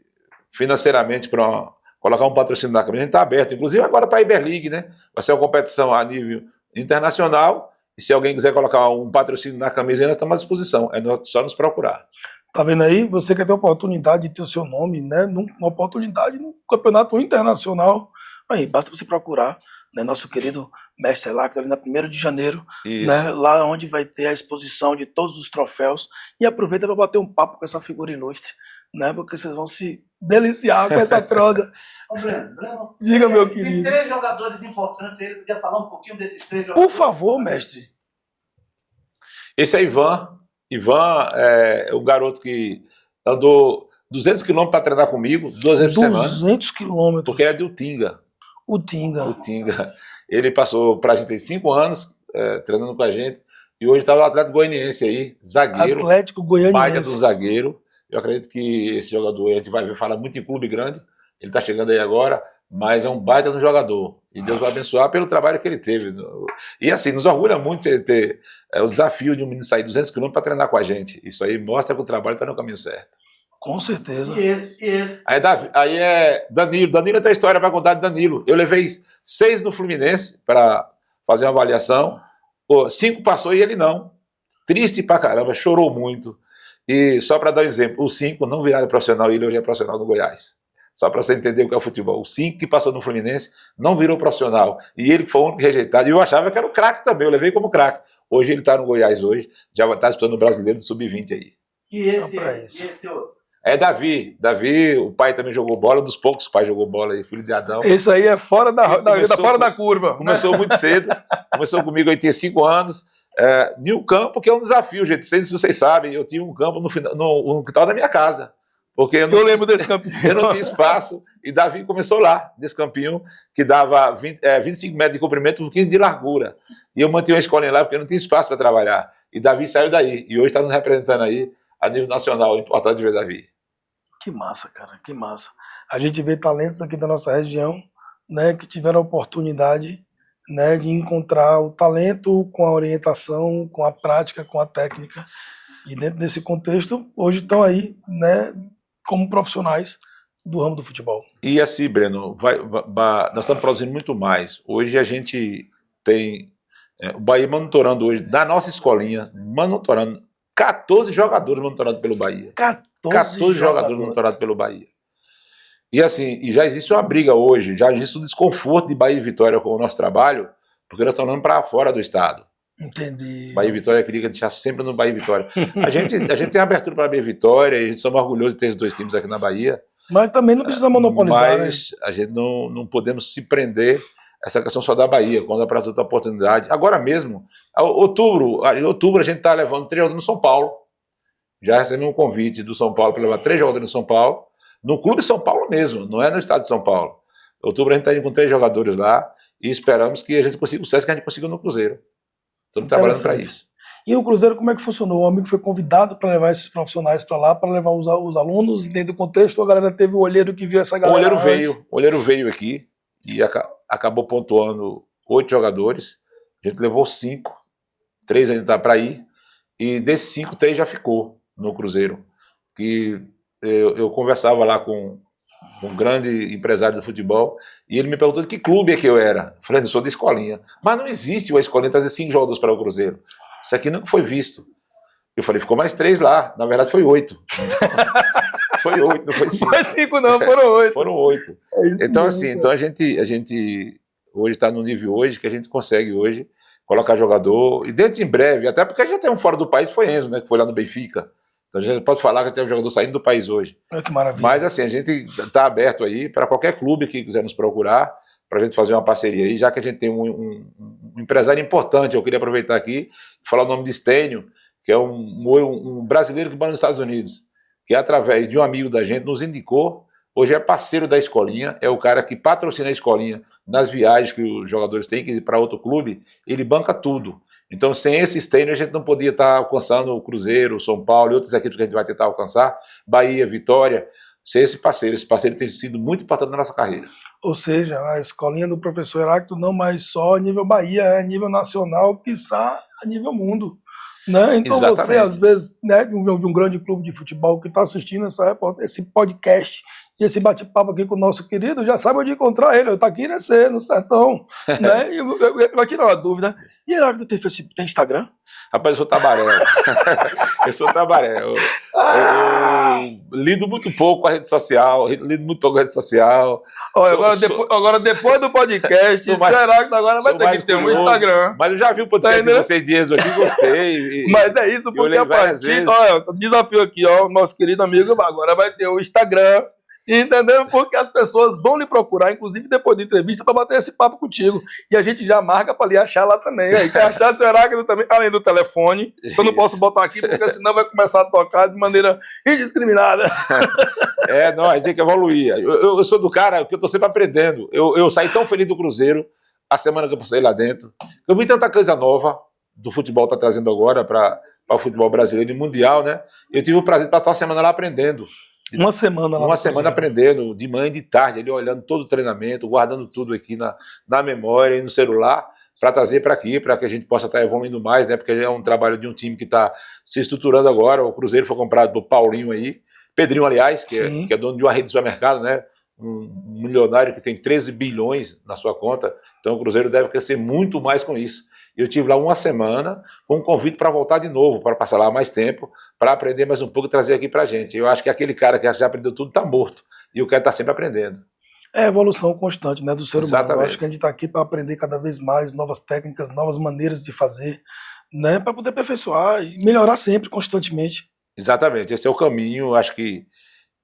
S2: financeiramente para colocar um patrocínio na camisa, a gente está aberto, inclusive agora para a Iberliga, né? Vai ser uma competição a nível internacional, e se alguém quiser colocar um patrocínio na camisa, nós estamos à disposição, é só nos procurar.
S1: Tá vendo aí? Você quer ter a oportunidade de ter o seu nome, né? Uma oportunidade no campeonato internacional, aí basta você procurar, né? Nosso querido mestre lá, que está ali na 1º de janeiro, né? Lá onde vai ter a exposição de todos os troféus, e aproveita para bater um papo com essa figura ilustre, né? Porque vocês vão se deliciar com essa prosa.
S3: Breno,
S1: diga, meu querido.
S3: Tem 3 jogadores importantes aí, ele podia falar um pouquinho desses 3 jogadores?
S1: Por favor, mestre.
S2: Esse é Ivan. Ivan é o garoto que andou 200 quilômetros para treinar comigo, 2 vezes por semana.
S1: 200 quilômetros.
S2: Porque é de Utinga.
S1: Utinga.
S2: Ele passou para a gente 5 anos treinando com a gente, e hoje está no Atlético Goianiense aí, zagueiro.
S1: Atlético Goianiense.
S2: Baita do zagueiro. Eu acredito que esse jogador, a gente vai ver falar muito em clube grande, ele está chegando aí agora, mas é um baita do jogador. E Deus vai abençoar pelo trabalho que ele teve. E assim, nos orgulha muito você ter o desafio de um menino sair 200 km para treinar com a gente. Isso aí mostra que o trabalho está no caminho certo.
S1: Com certeza.
S3: E esse?
S2: Aí é Danilo. Danilo tem a história para contar de Danilo. Eu levei 6 no Fluminense para fazer uma avaliação. 5 passou e ele não. Triste pra caramba, chorou muito. E só para dar um exemplo, os 5 não viraram profissional e ele hoje é profissional no Goiás. Só para você entender o que é o futebol. Os 5 que passou no Fluminense não virou profissional. E ele que foi o único rejeitado. E eu achava que era o craque também, eu levei como craque. Hoje ele está no Goiás hoje, já vai estar disputando o brasileiro do Sub-20 aí.
S3: E esse outro?
S2: É Davi. Davi, o pai também jogou bola, um dos poucos pais jogou bola aí, filho de Adão.
S1: Esse aí é fora fora da curva.
S2: Começou muito cedo, começou comigo, eu tinha 5 anos. Em um campo que é um desafio, gente. Não sei se vocês sabem, eu tinha um campo no quintal da minha casa. Porque eu
S1: lembro desse campinho.
S2: Eu não tinha espaço. E Davi começou lá, nesse campinho, que dava 25 metros de comprimento e 15 de largura. E eu mantive uma escolinha lá porque eu não tinha espaço para trabalhar. E Davi saiu daí. E hoje está nos representando aí a nível nacional. Importante ver Davi.
S1: Que massa, cara, que massa. A gente vê talentos aqui da nossa região, né, que tiveram a oportunidade, né, de encontrar o talento com a orientação, com a prática, com a técnica. E dentro desse contexto, hoje estão aí, né, como profissionais do ramo do futebol.
S2: E assim, Breno, nós estamos produzindo muito mais. Hoje a gente tem o Bahia monitorando hoje, da nossa escolinha, monitorando 14 jogadores monitorados pelo Bahia. 14 jogadores monitorados pelo Bahia. E assim, já existe uma briga hoje, já existe um desconforto de Bahia e Vitória com o nosso trabalho, porque nós estamos andando para fora do estado.
S1: Entendi.
S2: Bahia e Vitória queria deixar sempre no Bahia e Vitória. A gente tem abertura para Bahia e Vitória, e a gente somos orgulhosos de ter esses 2 times aqui na Bahia.
S1: Mas também não precisa monopolizar,
S2: mas a gente não podemos se prender a essa questão só da Bahia, quando aparece outra oportunidade. Agora mesmo, em outubro a gente está levando 3 jogadores no São Paulo. Já recebemos um convite do São Paulo para levar 3 jogadores no São Paulo, no Clube São Paulo mesmo, não é no estado de São Paulo. Em outubro a gente está indo com 3 jogadores lá e esperamos que a gente consiga o sucesso que a gente conseguiu no Cruzeiro. Estamos trabalhando para isso.
S1: E o Cruzeiro, como é que funcionou? O amigo foi convidado para levar esses profissionais para lá, para levar os alunos, dentro do contexto, a galera teve o olheiro que viu essa galera.
S2: O olheiro veio aqui e acabou pontuando 8 jogadores. A gente levou 5, 3 ainda está para ir, e desses 5, 3 já ficou no Cruzeiro. Que eu conversava lá com um grande empresário do futebol, e ele me perguntou de que clube é que eu era. Eu falei, eu sou de escolinha. Mas não existe uma escolinha trazer 5 jogadores para o Cruzeiro. Isso aqui nunca foi visto. Eu falei, ficou mais 3 lá. Na verdade, foi 8. Foi 8, não foi 5.
S1: Não foi 5, não, foram 8.
S2: Foram 8. Então, assim, então a gente hoje está no nível hoje que a gente consegue hoje colocar jogador, e dentro em breve, até porque a gente tem um fora do país, foi Enzo, né, que foi lá no Benfica. Então a gente pode falar que tem um jogador saindo do país hoje.
S1: Que maravilha.
S2: Mas assim, a gente está aberto aí para qualquer clube que quiser nos procurar, para a gente fazer uma parceria aí, já que a gente tem um empresário importante. Eu queria aproveitar aqui e falar o nome de Stênio, que é um brasileiro que mora nos Estados Unidos, que através de um amigo da gente nos indicou, hoje é parceiro da escolinha, é o cara que patrocina a escolinha nas viagens que os jogadores têm que ir para outro clube, ele banca tudo. Então, sem esse Stênio, a gente não podia estar alcançando o Cruzeiro, o São Paulo e outras equipes que a gente vai tentar alcançar, Bahia, Vitória, sem esse parceiro. Esse parceiro tem sido muito importante na nossa carreira.
S1: Ou seja, a escolinha do professor Heráclito não mais só a nível Bahia, é a nível nacional, quiçá a nível mundo. Né? Então exatamente. Você, às vezes, né, de um grande clube de futebol que está assistindo esse podcast e esse bate-papo aqui com o nosso querido, já sabe onde encontrar ele. Está aqui no Sertão. Né? Eu vou tirar uma dúvida. E Heráclito tem Instagram?
S2: Rapaz, eu sou tabaré. Eu sou tabaré. Eu lido muito pouco com a rede social.
S1: Olha, agora, depois do podcast, o Heráclito agora vai ter que ter um Instagram.
S2: Mas eu já vi o podcast de vocês dias aqui, gostei.
S1: Mas é isso, porque a partir... Olha, desafio aqui, ó, nosso querido amigo, agora vai ter o Instagram. Entendeu? Porque as pessoas vão lhe procurar, inclusive depois da entrevista, para bater esse papo contigo. E a gente já marca para lhe achar lá também. Aí quer achar seu Heráclito também, além do telefone. Eu não posso botar aqui, porque senão vai começar a tocar de maneira indiscriminada.
S2: Não, a gente tem que evoluir. Eu sou do cara que eu estou sempre aprendendo. Eu saí tão feliz do Cruzeiro, a semana que eu passei lá dentro. Eu vi tanta coisa nova do futebol está trazendo agora para o futebol brasileiro e mundial, né? Eu tive o prazer de passar uma semana lá aprendendo.
S1: Uma semana lá.
S2: Uma semana aprendendo, de manhã e de tarde, ali olhando todo o treinamento, guardando tudo aqui na memória e no celular, para trazer para aqui, para que a gente possa estar evoluindo mais, né? Porque é um trabalho de um time que está se estruturando agora. O Cruzeiro foi comprado do Paulinho aí, Pedrinho, aliás, que é dono de uma rede de supermercado, né? Um milionário que tem 13 bilhões na sua conta. Então o Cruzeiro deve crescer muito mais com isso. Eu tive lá uma semana com um convite para voltar de novo, para passar lá mais tempo, para aprender mais um pouco e trazer aqui para a gente. Eu acho que aquele cara que já aprendeu tudo está morto. E eu quero estar sempre aprendendo.
S1: É a evolução constante, né, do ser humano.
S2: Exatamente.
S1: Eu acho que a gente está aqui para aprender cada vez mais novas técnicas, novas maneiras de fazer, né, para poder aperfeiçoar e melhorar sempre, constantemente.
S2: Exatamente. Esse é o caminho. Eu acho que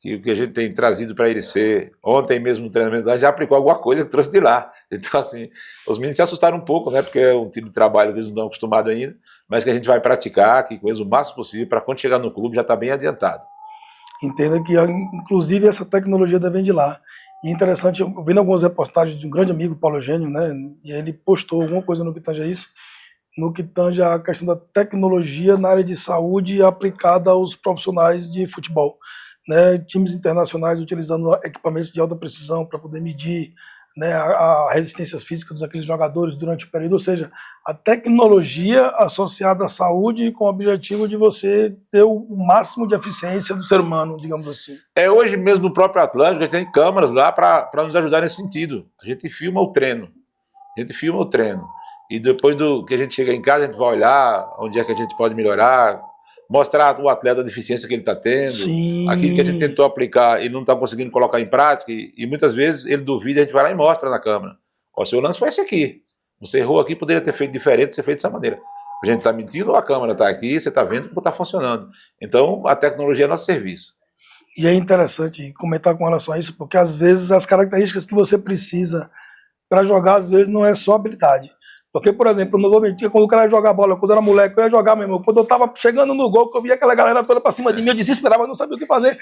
S2: que o que a gente tem trazido para Irecê, ontem mesmo no treinamento, já aplicou alguma coisa que trouxe de lá. Então, assim, os meninos se assustaram um pouco, né? Porque é um tipo de trabalho que eles não estão acostumados ainda, mas que a gente vai praticar aqui com eles o máximo possível para quando chegar no clube já está bem adiantado.
S1: Entenda que, inclusive, essa tecnologia vem de lá. E é interessante, eu vendo algumas reportagens de um grande amigo, Paulo Eugênio, né? E ele postou alguma coisa no que tange a isso, no que tange a questão da tecnologia na área de saúde aplicada aos profissionais de futebol. Né, times internacionais utilizando equipamentos de alta precisão para poder medir, né, a resistência física daqueles jogadores durante o período, ou seja, a tecnologia associada à saúde com o objetivo de você ter o máximo de eficiência do ser humano, digamos assim.
S2: Hoje mesmo no próprio Atlântico, a gente tem câmeras lá para nos ajudar nesse sentido. A gente filma o treino. E depois do que a gente chega em casa, a gente vai olhar onde é que a gente pode melhorar, mostrar o atleta a deficiência que ele está tendo,
S1: Sim.
S2: Aquilo que a gente tentou aplicar e não está conseguindo colocar em prática, e muitas vezes ele duvida, a gente vai lá e mostra na câmera. O seu lance foi esse aqui. Você errou aqui, poderia ter feito diferente, ser feito dessa maneira. A gente está mentindo ou a câmera está aqui, você está vendo como está funcionando. Então, a tecnologia é nosso serviço.
S1: E é interessante comentar com relação a isso, porque às vezes as características que você precisa para jogar, às vezes não é só habilidade. Porque, por exemplo, eu não vou mentir, quando o cara ia jogar bola, quando eu era moleque, eu ia jogar mesmo. Quando eu tava chegando no gol, que eu via aquela galera toda pra cima de mim, eu desesperava, eu não sabia o que fazer.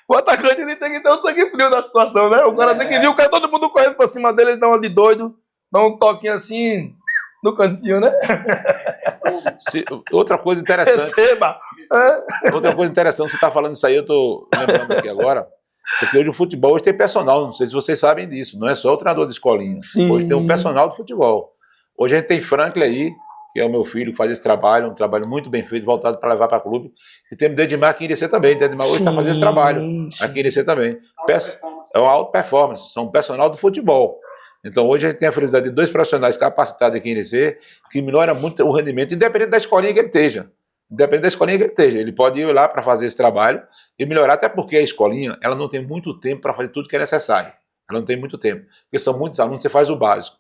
S1: O atacante ele tem que ter o sangue frio da situação, né? O cara tem que ver o cara, todo mundo correndo pra cima dele, ele dá uma de doido, dá um toquinho assim no cantinho, né?
S2: Outra coisa interessante.
S1: Receba!
S2: Outra coisa interessante, você tá falando isso aí, eu tô lembrando aqui agora. Porque hoje o futebol hoje tem personal, não sei se vocês sabem disso, não é só o treinador de escolinha.
S1: Sim.
S2: Hoje tem um personal do futebol. Hoje a gente tem Franklin aí, que é o meu filho, que faz esse trabalho, um trabalho muito bem feito, voltado para levar para o clube. E temos Dedimar aqui em Irecê também. Dedimar hoje está fazendo esse trabalho aqui em Irecê também. É uma alta performance, são um personal do futebol. Então hoje a gente tem a felicidade de 2 profissionais capacitados aqui em Irecê, que melhora muito o rendimento, independente da escolinha que ele esteja. Ele pode ir lá para fazer esse trabalho e melhorar, até porque a escolinha ela não tem muito tempo para fazer tudo que é necessário. Ela não tem muito tempo, porque são muitos alunos, você faz o básico.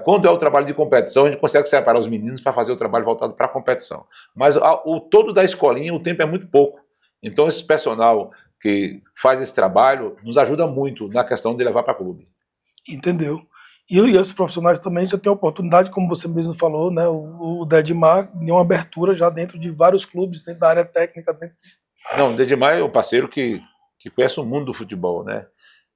S2: Quando é o trabalho de competição, a gente consegue separar os meninos para fazer o trabalho voltado para a competição. Mas o todo da escolinha, o tempo é muito pouco. Então esse personal que faz esse trabalho nos ajuda muito na questão de levar para clube.
S1: Entendeu? E esses profissionais também já têm oportunidade, como você mesmo falou, né? O Dedimar deu uma abertura já dentro de vários clubes, dentro da área técnica.
S2: Não, o Dedimar é um parceiro que conhece o mundo do futebol, né?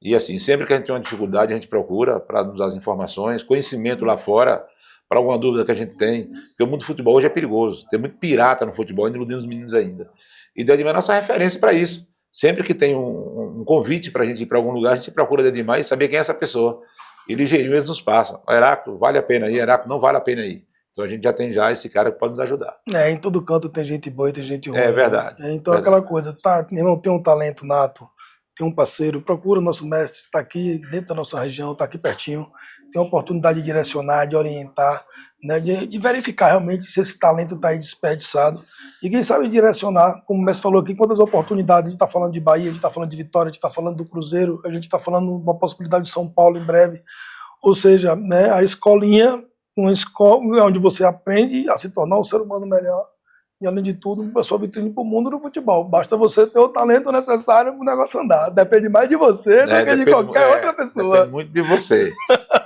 S2: E assim, sempre que a gente tem uma dificuldade, a gente procura para nos dar as informações, conhecimento lá fora, para alguma dúvida que a gente tem. Porque o mundo do futebol hoje é perigoso, tem muito pirata no futebol, iludindo os meninos ainda. E Dedimar é nossa referência para isso. Sempre que tem um convite para a gente ir para algum lugar, a gente procura Dedimar e saber quem é essa pessoa. E ligeirinho eles nos passam. Heráclito, vale a pena ir, Heráclito, não vale a pena ir. Então a gente já tem esse cara que pode nos ajudar.
S1: Em todo canto tem gente boa e tem gente ruim.
S2: É verdade.
S1: Né? Então aquela coisa, meu irmão, tem um talento nato, tem um parceiro, procura o nosso mestre, está aqui dentro da nossa região, está aqui pertinho, tem a oportunidade de direcionar, de orientar, né, de verificar realmente se esse talento está aí desperdiçado. E quem sabe direcionar, como o mestre falou aqui, quantas oportunidades, a gente está falando de Bahia, a gente está falando de Vitória, a gente está falando do Cruzeiro, a gente está falando de uma possibilidade de São Paulo em breve. Ou seja, né, a escolinha, uma escola onde você aprende a se tornar um ser humano melhor. E, além de tudo, uma pessoa vitrine para o mundo do futebol. Basta você ter o talento necessário para o negócio andar. Depende mais de você do que de qualquer outra pessoa.
S2: Depende muito de você.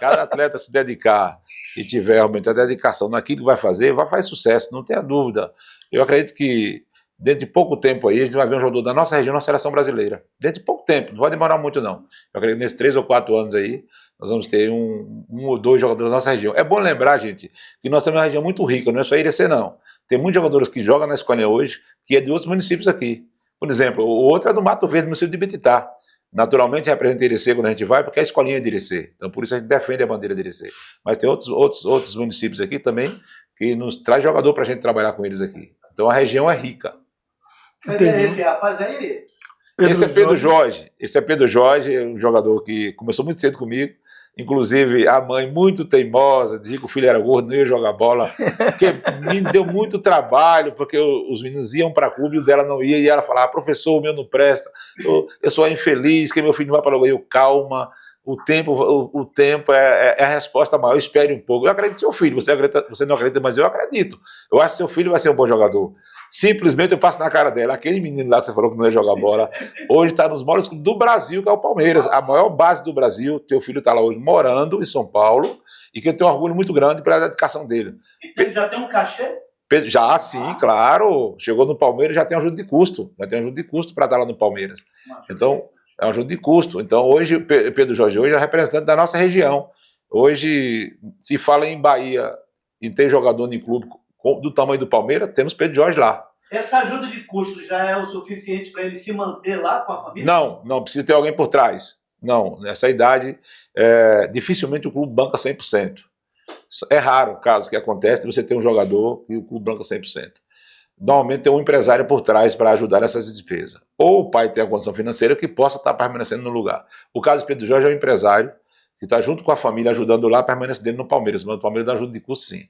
S2: Cada atleta se dedicar e tiver realmente a dedicação naquilo que vai fazer sucesso, não tenha dúvida. Eu acredito que dentro de pouco tempo aí, a gente vai ver um jogador da nossa região na seleção brasileira. Dentro de pouco tempo, não vai demorar muito não. Eu acredito que nesses 3 ou 4 anos aí, nós vamos ter um ou 2 jogadores da nossa região. É bom lembrar, gente, que nós temos uma região muito rica, não é só Irecê não. Tem muitos jogadores que jogam na escolinha hoje, que é de outros municípios aqui. Por exemplo, o outro é do Mato Verde, município de Ibititá. Naturalmente representa Irecê quando a gente vai, porque a escolinha é de Irecê. Então por isso a gente defende a bandeira de Irecê. Mas tem outros municípios aqui também que nos traz jogador para a gente trabalhar com eles aqui. Então a região é rica.
S3: Esse rapaz aí?
S2: Esse é Pedro Jorge. Esse é Pedro Jorge, um jogador que começou muito cedo comigo. Inclusive, a mãe muito teimosa, dizia que o filho era gordo, não ia jogar bola, que me deu muito trabalho, porque os meninos iam para clube e o dela não ia, e ela falava, professor, o meu não presta, eu sou infeliz, que meu filho não vai para o eu calma, o tempo é a resposta maior, espere um pouco. Eu acredito no seu filho, você não acredita, mas eu acredito. Eu acho que seu filho vai ser um bom jogador. Simplesmente eu passo na cara dela. Aquele menino lá que você falou que não ia jogar bola, hoje está nos maiores clubes do Brasil, que é o Palmeiras, a maior base do Brasil. Teu filho está lá hoje morando em São Paulo e que eu tenho um orgulho muito grande pela dedicação dele.
S3: E ele já tem um cachê?
S2: Já, sim, claro. Chegou no Palmeiras, já tem ajuda de custo. Já tem ajuda de custo para estar lá no Palmeiras. Então, é uma ajuda de custo. Então, hoje, o Pedro Jorge hoje é representante da nossa região. Hoje, se fala em Bahia, em ter jogador em clube do tamanho do Palmeiras, temos Pedro Jorge lá.
S3: Essa ajuda de custo já é o suficiente para ele se manter lá com a família?
S2: Não precisa ter alguém por trás. Não, nessa idade, dificilmente o clube banca 100%. É raro o caso que acontece de você ter um jogador e o clube banca 100%. Normalmente tem um empresário por trás para ajudar nessas despesas. Ou o pai tem a condição financeira que possa estar permanecendo no lugar. O caso do Pedro Jorge é um empresário que está junto com a família ajudando lá, permanece dele no Palmeiras. Mas o Palmeiras dá ajuda de custo, sim.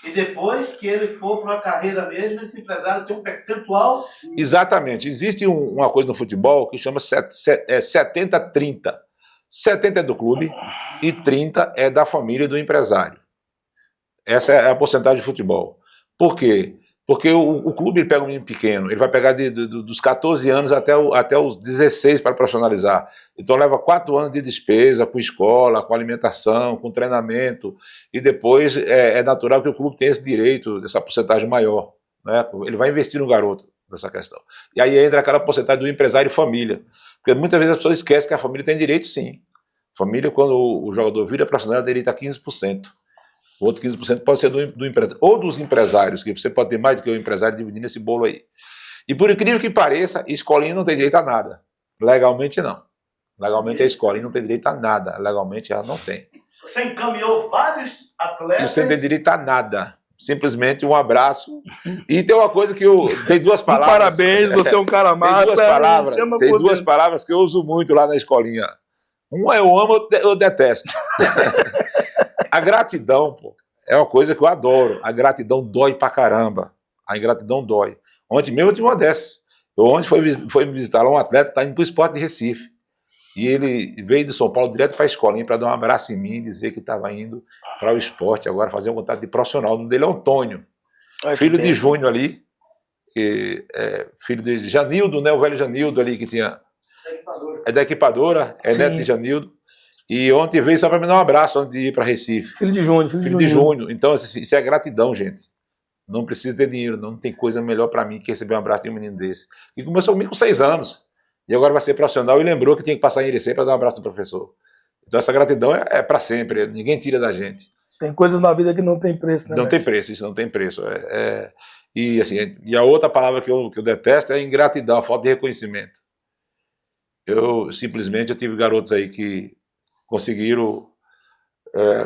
S3: E depois que ele for para uma carreira mesmo, esse empresário tem um percentual?
S2: Exatamente. Existe uma coisa no futebol que chama 70-30. 70 é do clube e 30 é da família e do empresário. Essa é a porcentagem de futebol. Por quê? Porque o clube ele pega um menino pequeno, ele vai pegar dos 14 anos até os 16 para profissionalizar. Então leva 4 anos de despesa com escola, com alimentação, com treinamento, e depois é natural que o clube tenha esse direito, dessa porcentagem maior, né? Ele vai investir no garoto nessa questão. E aí entra aquela porcentagem do empresário e família. Porque muitas vezes as pessoas esquecem que a família tem direito, sim. Família, quando o jogador vira profissional, tem direito a 15%. O outro 15% pode ser do empresário, ou dos empresários, que você pode ter mais do que o empresário dividindo esse bolo aí. E por incrível que pareça, escolinha não tem direito a nada. Legalmente, não. Legalmente, a escolinha não tem direito a nada. Legalmente, ela não tem.
S3: Você encaminhou vários atletas...
S2: Você não tem direito a nada. Simplesmente um abraço. E tem uma coisa que eu... Tem duas palavras...
S1: Parabéns, você é um cara massa.
S2: Tem duas palavras que eu uso muito lá na escolinha. Uma eu amo, outra eu detesto. A gratidão, pô, é uma coisa que eu adoro. A gratidão dói pra caramba. A ingratidão dói. Ontem mesmo eu tive uma dessas. Ontem foi me visitar lá um atleta que está indo para o Sport de Recife. E ele veio de São Paulo direto para a escolinha para dar um abraço em mim e dizer que estava indo para o esporte agora, fazer um contato de profissional. O nome dele é Antônio. Filho de Júnior ali, que é filho de Janildo, né? O velho Janildo ali que tinha... É da equipadora, é neto de Janildo. E ontem veio só para me dar um abraço antes de ir para Recife.
S1: Filho de Júnior.
S2: Filho de Júnior. Então, isso é gratidão, gente. Não precisa ter dinheiro, não tem coisa melhor para mim que receber um abraço de um menino desse. E começou comigo com 6 anos. E agora vai ser profissional e lembrou que tinha que passar em Irecê para dar um abraço do professor. Então, essa gratidão é para sempre. Ninguém tira da gente.
S1: Tem coisas na vida que não tem preço, né?
S2: Não tem preço, isso não tem preço. E, assim, e a outra palavra que eu detesto é ingratidão, a falta de reconhecimento. Eu tive garotos aí que conseguiram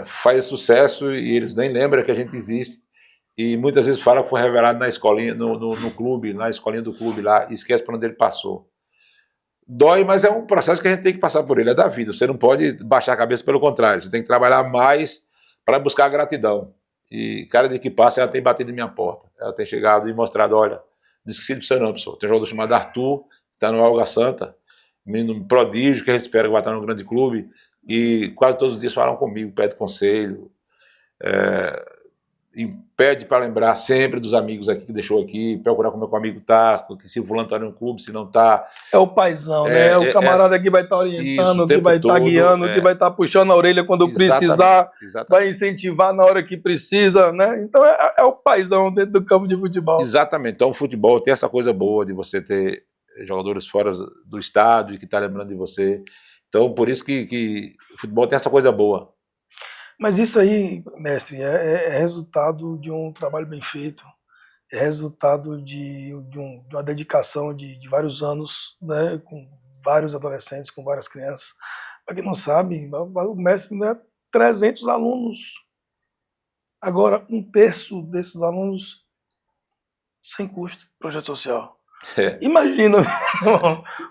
S2: fazer sucesso e eles nem lembram que a gente existe. E muitas vezes falam que foi revelado na escolinha, no clube, na escolinha do clube lá, e esquece para onde ele passou. Dói, mas é um processo que a gente tem que passar por ele, é da vida. Você não pode baixar a cabeça, pelo contrário, você tem que trabalhar mais para buscar a gratidão. E cada dia que passa, ela tem batido em minha porta. Ela tem chegado e mostrado, olha, não esqueci de você não, pessoal. Tem um jogador chamado Arthur, que está no Alga Santa, menino prodígio, que a gente espera que vai estar no grande clube, e quase todos os dias falam comigo, pede conselho, e pede para lembrar sempre dos amigos aqui que deixou aqui, procurar como é que o amigo está, se o fulano está no clube, se não está.
S1: É o paizão, né? É o camarada que vai estar orientando, que vai estar guiando, que vai estar puxando a orelha quando precisar, vai incentivar na hora que precisa, né? Então é o paizão dentro do campo de futebol.
S2: Exatamente. Então o futebol tem essa coisa boa de você ter jogadores fora do estado e que está lembrando de você. Então por isso que o futebol tem essa coisa boa.
S1: Mas isso aí, mestre, é resultado de um trabalho bem feito, é resultado de uma dedicação de vários anos, né, com vários adolescentes, com várias crianças. Para quem não sabe, o mestre é 300 alunos. Agora, 1/3 desses alunos sem custo, projeto social. Imagina,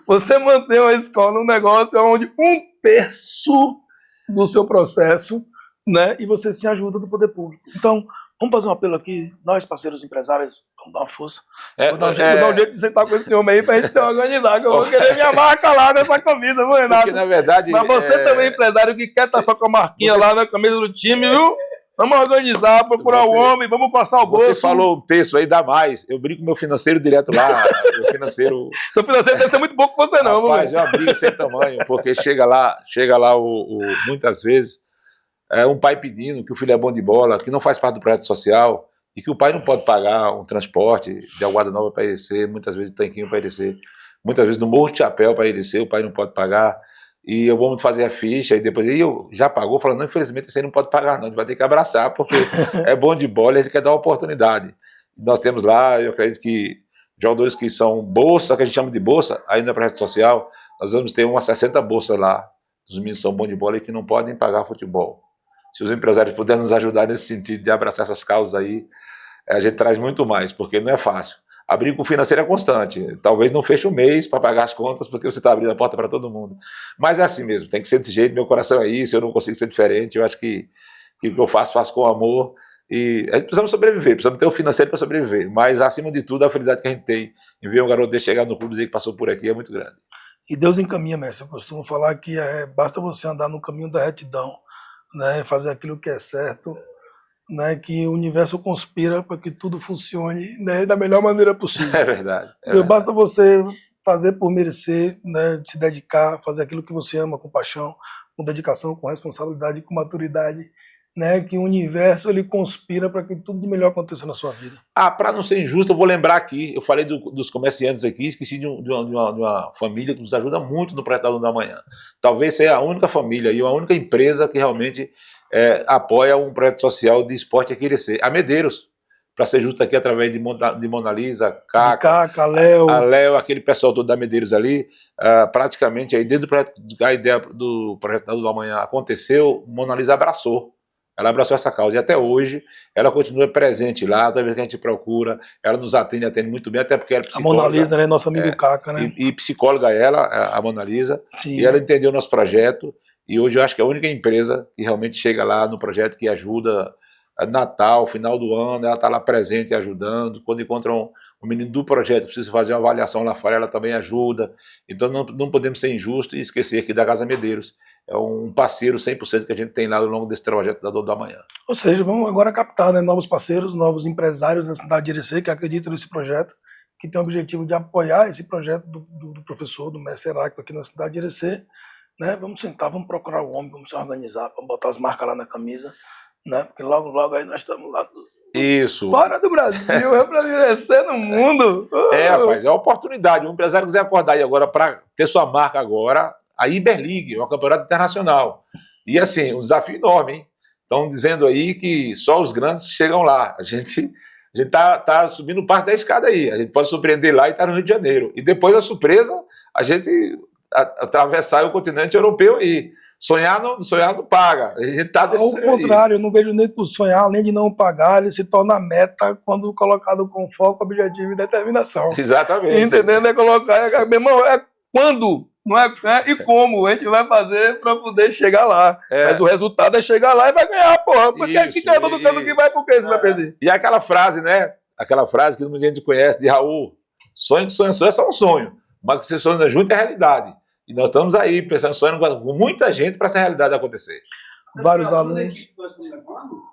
S1: você manter uma escola, um negócio onde 1/3 do seu processo, né, e você se ajuda do poder público. Então, vamos fazer um apelo aqui, nós, parceiros empresários, vamos dar uma força. Vou dar um jeito de sentar com esse homem aí pra gente se organizar, que eu vou querer minha marca lá nessa camisa, viu, Renato?
S2: Porque, na verdade...
S1: Mas você também, empresário, que quer estar só com a marquinha lá na camisa do time, viu? Vamos organizar, procurar o homem, vamos passar o bolso.
S2: Você falou um texto aí, dá mais. Eu brinco com meu financeiro direto lá. Meu financeiro...
S1: Seu financeiro deve ser muito bom com você, não.
S2: Rapaz, é uma briga sem tamanho, porque chega lá muitas vezes, um pai pedindo que o filho é bom de bola, que não faz parte do projeto social, e que o pai não pode pagar um transporte de Aguada Nova para ele descer, muitas vezes de Tanquinho para ele descer, muitas vezes do Morro de Chapéu para ele descer, o pai não pode pagar. E eu vou fazer a ficha, e depois eu já pagou, falando, não, infelizmente esse aí não pode pagar, não, a gente vai ter que abraçar, porque é bom de bola e a gente quer dar uma oportunidade. Nós temos lá, eu acredito que jogadores que são bolsa, que a gente chama de bolsa, ainda no projeto social, nós vamos ter umas 60 bolsas lá, os meninos que são bons de bola e que não podem pagar futebol. Se os empresários puderem nos ajudar nesse sentido de abraçar essas causas aí, a gente traz muito mais, porque não é fácil. Abrir com o financeiro é constante. Talvez não feche o mês para pagar as contas, porque você está abrindo a porta para todo mundo. Mas é assim mesmo, tem que ser desse jeito, meu coração é isso, eu não consigo ser diferente, eu acho que o que eu faço com amor. E a gente precisamos sobreviver, precisamos ter o financeiro para sobreviver. Mas, acima de tudo, a felicidade que a gente tem em ver um garoto desse chegar no clube e dizer que passou por aqui é muito grande.
S1: E Deus encaminha, mestre. Eu costumo falar que basta você andar no caminho da retidão, né, fazer aquilo que é certo, né, que o universo conspira para que tudo funcione, né, da melhor maneira possível.
S2: É verdade.
S1: Basta você fazer por merecer, né, se dedicar, fazer aquilo que você ama com paixão, com dedicação, com responsabilidade, com maturidade, né, que o universo ele conspira para que tudo de melhor aconteça na sua vida.
S2: Para não ser injusto, eu vou lembrar aqui, eu falei dos comerciantes aqui, esqueci de uma família que nos ajuda muito no Projeto da Manhã. Talvez seja a única família e a única empresa que realmente apoia um projeto social de esporte aqui em Irecê. A Medeiros, para ser justo aqui, através de Mona Lisa, Caca, Léo, aquele pessoal todo da Medeiros ali, praticamente aí, desde a ideia do Projeto da Manhã aconteceu, Mona Lisa abraçou. Ela abraçou essa causa e até hoje ela continua presente lá, toda vez que a gente procura, ela nos atende muito bem, até porque ela é psicóloga.
S1: A Mona Lisa, né, nosso amigo Caca, né?
S2: E psicóloga ela, a Mona Lisa,
S1: Sim.
S2: E ela entendeu o nosso projeto, e hoje eu acho que é a única empresa que realmente chega lá no projeto, que ajuda Natal, final do ano, ela está lá presente ajudando, quando encontra um menino do projeto que precisa fazer uma avaliação lá fora, ela também ajuda, então não podemos ser injustos e esquecer aqui da Casa Medeiros. É um parceiro 100% que a gente tem lá ao longo desse projeto da Dor da Manhã.
S1: Ou seja, vamos agora captar, né, novos parceiros, novos empresários da cidade de Irecê que acreditam nesse projeto, que tem o objetivo de apoiar esse projeto do professor, do mestre Heráclito aqui na cidade de Irecê. Né? Vamos sentar, vamos procurar o homem, vamos se organizar, vamos botar as marcas lá na camisa, né? Porque logo aí nós estamos lá
S2: Isso.
S1: Fora do Brasil, representar no mundo.
S2: Rapaz, é uma oportunidade. O empresário quiser acordar aí agora para ter sua marca agora, a Iberleague, é um campeonato internacional. E assim, um desafio enorme, hein? Estão dizendo aí que só os grandes chegam lá. A gente tá subindo parte da escada aí. A gente pode surpreender lá e estar no Rio de Janeiro. E depois a surpresa, a gente atravessar o continente europeu aí. Sonhar não paga. A gente tá
S1: Ao contrário, eu não vejo nem que o sonhar, além de não pagar, ele se torna meta quando colocado com foco, objetivo e determinação.
S2: Exatamente.
S1: Entendendo? É colocar, meu irmão, quando, não é e como a gente vai fazer para poder chegar lá. Mas o resultado é chegar lá e vai ganhar, porra. Porque que é todo canto que vai, por que você vai perder?
S2: E aquela frase, né? Aquela frase que muita gente conhece, de Raul: sonho que sonha é só um sonho, mas que você sonha junto é realidade. E nós estamos aí pensando, sonhando com muita gente para essa realidade acontecer.
S1: Vários alunos.
S4: Que nós estamos levando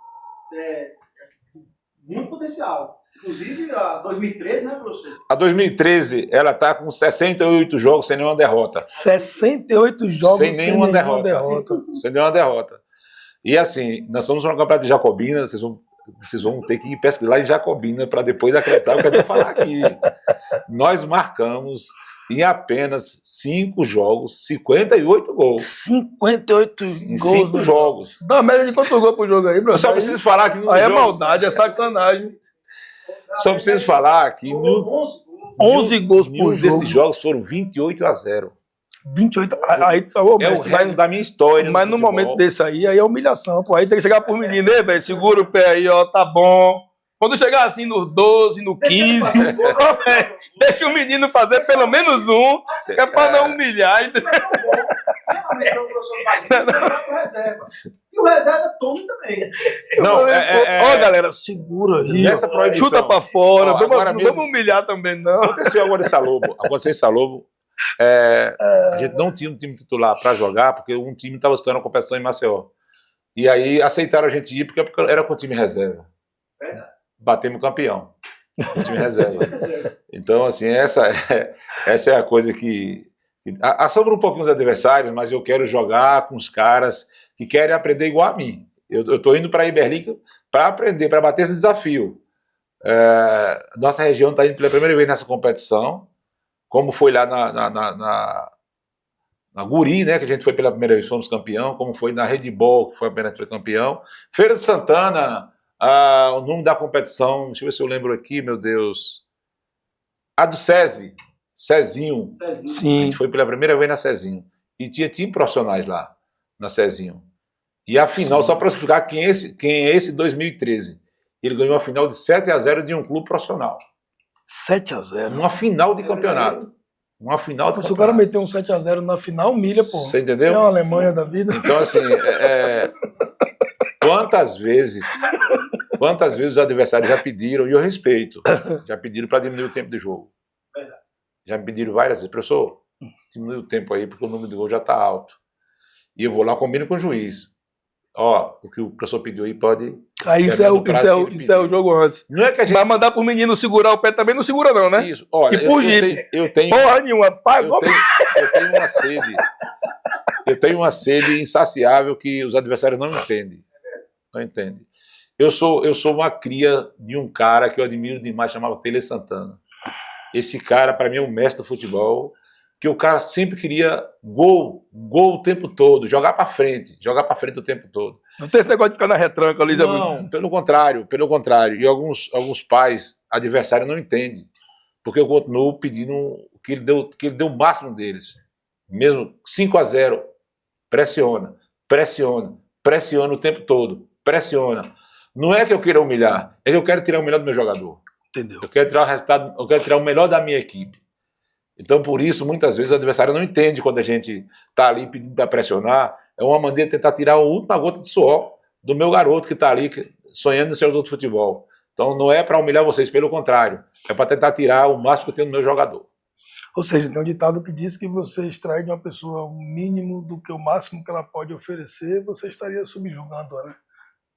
S4: muito potencial. Inclusive a 2013, né, professor?
S2: A 2013, ela está com 68 jogos sem nenhuma derrota.
S1: 68 jogos
S2: sem nenhuma derrota. Sem nenhuma derrota. E assim, nós somos uma campeonato de Jacobina, vocês vão ter que pesquisar lá em Jacobina para depois acreditar o que eu vou falar aqui. Nós marcamos em apenas 5 jogos, 58 gols.
S1: 58
S2: em
S1: gols.
S2: 5 jogos.
S1: Dá uma média de quantos gols por jogo aí, bro?
S2: Eu só preciso falar que...
S1: Aí é maldade, é sacanagem.
S2: Só preciso falar que
S1: 11 gols por jogo.
S2: Desses jogos foram 28-0.
S1: 28, aí tá o
S2: resto da minha história.
S1: Mas no momento desse aí é humilhação, pô. Aí tem que chegar por menino, né, velho? Segura o pé aí, ó, tá bom. Quando chegar assim no 12, no 15, deixa o menino fazer pelo menos um, que é pra não humilhar.
S4: Então o professor faz isso, ele vai pro reserva. E o reserva toma também.
S1: Ó, galera, segura aí.
S2: Nessa proibição,
S1: chuta pra fora. Não
S2: mesmo,
S1: vamos humilhar também, não.
S2: Aconteceu agora em Salobo. A gente não tinha um time titular para jogar, porque um time estava disputando a competição em Maceió. E aí aceitaram a gente ir porque era com o time reserva.
S4: Verdade.
S2: Batemos campeão. Com o time reserva. Então, assim, essa é a coisa que assombra um pouquinho os adversários, mas eu quero jogar com os caras que querem aprender igual a mim. Eu estou indo para a Iberliga para aprender, para bater esse desafio. Nossa região está indo pela primeira vez nessa competição, como foi lá na Guri, né, que a gente foi pela primeira vez, fomos campeão, como foi na Red Bull, que foi a primeira vez que foi campeão. Feira de Santana, o nome da competição, deixa eu ver se eu lembro aqui, meu Deus. A do Cezinho. A
S1: Sim.
S2: gente foi pela primeira vez na Cezinho. E tinha time profissionais lá, na Cezinho. E a final, só para explicar quem é esse 2013. Ele ganhou a final de 7-0 de um clube profissional.
S1: 7-0.
S2: Uma final de campeonato. Uma final de
S1: Se o
S2: campeonato.
S1: cara meter um 7-0 na final, humilha, pô.
S2: Você entendeu?
S1: É uma Alemanha da vida.
S2: Então, assim, quantas vezes os adversários já pediram, e eu respeito, já pediram para diminuir o tempo de jogo. Já me pediram várias vezes, professor, diminui o tempo aí, porque o número de gol já está alto. E eu vou lá, combino com o juiz. Ó, o que o professor pediu aí pode...
S1: Aí isso é o jogo antes.
S2: Não é que a gente...
S1: Vai mandar pro menino segurar o pé também, não segura não, né?
S2: Isso. Olha,
S1: E por Jeep.
S2: eu tenho
S1: Porra nenhuma.
S2: uma sede. Eu tenho uma sede insaciável que os adversários não entendem. Não entendem. Eu sou uma cria de um cara que eu admiro demais, chamava Tele Santana. Esse cara, para mim, é um mestre do futebol, que o cara sempre queria gol o tempo todo, jogar para frente o tempo todo.
S1: Não tem esse negócio de ficar na retranca ali.
S2: Não, pelo contrário. E alguns pais, adversários, não entendem. Porque eu continuo pedindo que ele dê o máximo deles. Mesmo 5-0, pressiona o tempo todo, pressiona. Não é que eu queira humilhar, é que eu quero tirar o melhor do meu jogador.
S1: Entendeu?
S2: Eu quero tirar o resultado, eu quero tirar o melhor da minha equipe. Então, por isso, muitas vezes o adversário não entende quando a gente está ali pedindo para pressionar. É uma maneira de tentar tirar a última gota de suor do meu garoto que está ali sonhando em ser jogador de futebol. Então, não é para humilhar vocês, pelo contrário. É para tentar tirar o máximo que eu tenho do meu jogador.
S1: Ou seja, tem um ditado que diz que você extrai de uma pessoa o mínimo do que o máximo que ela pode oferecer, você estaria subjugando-a, né?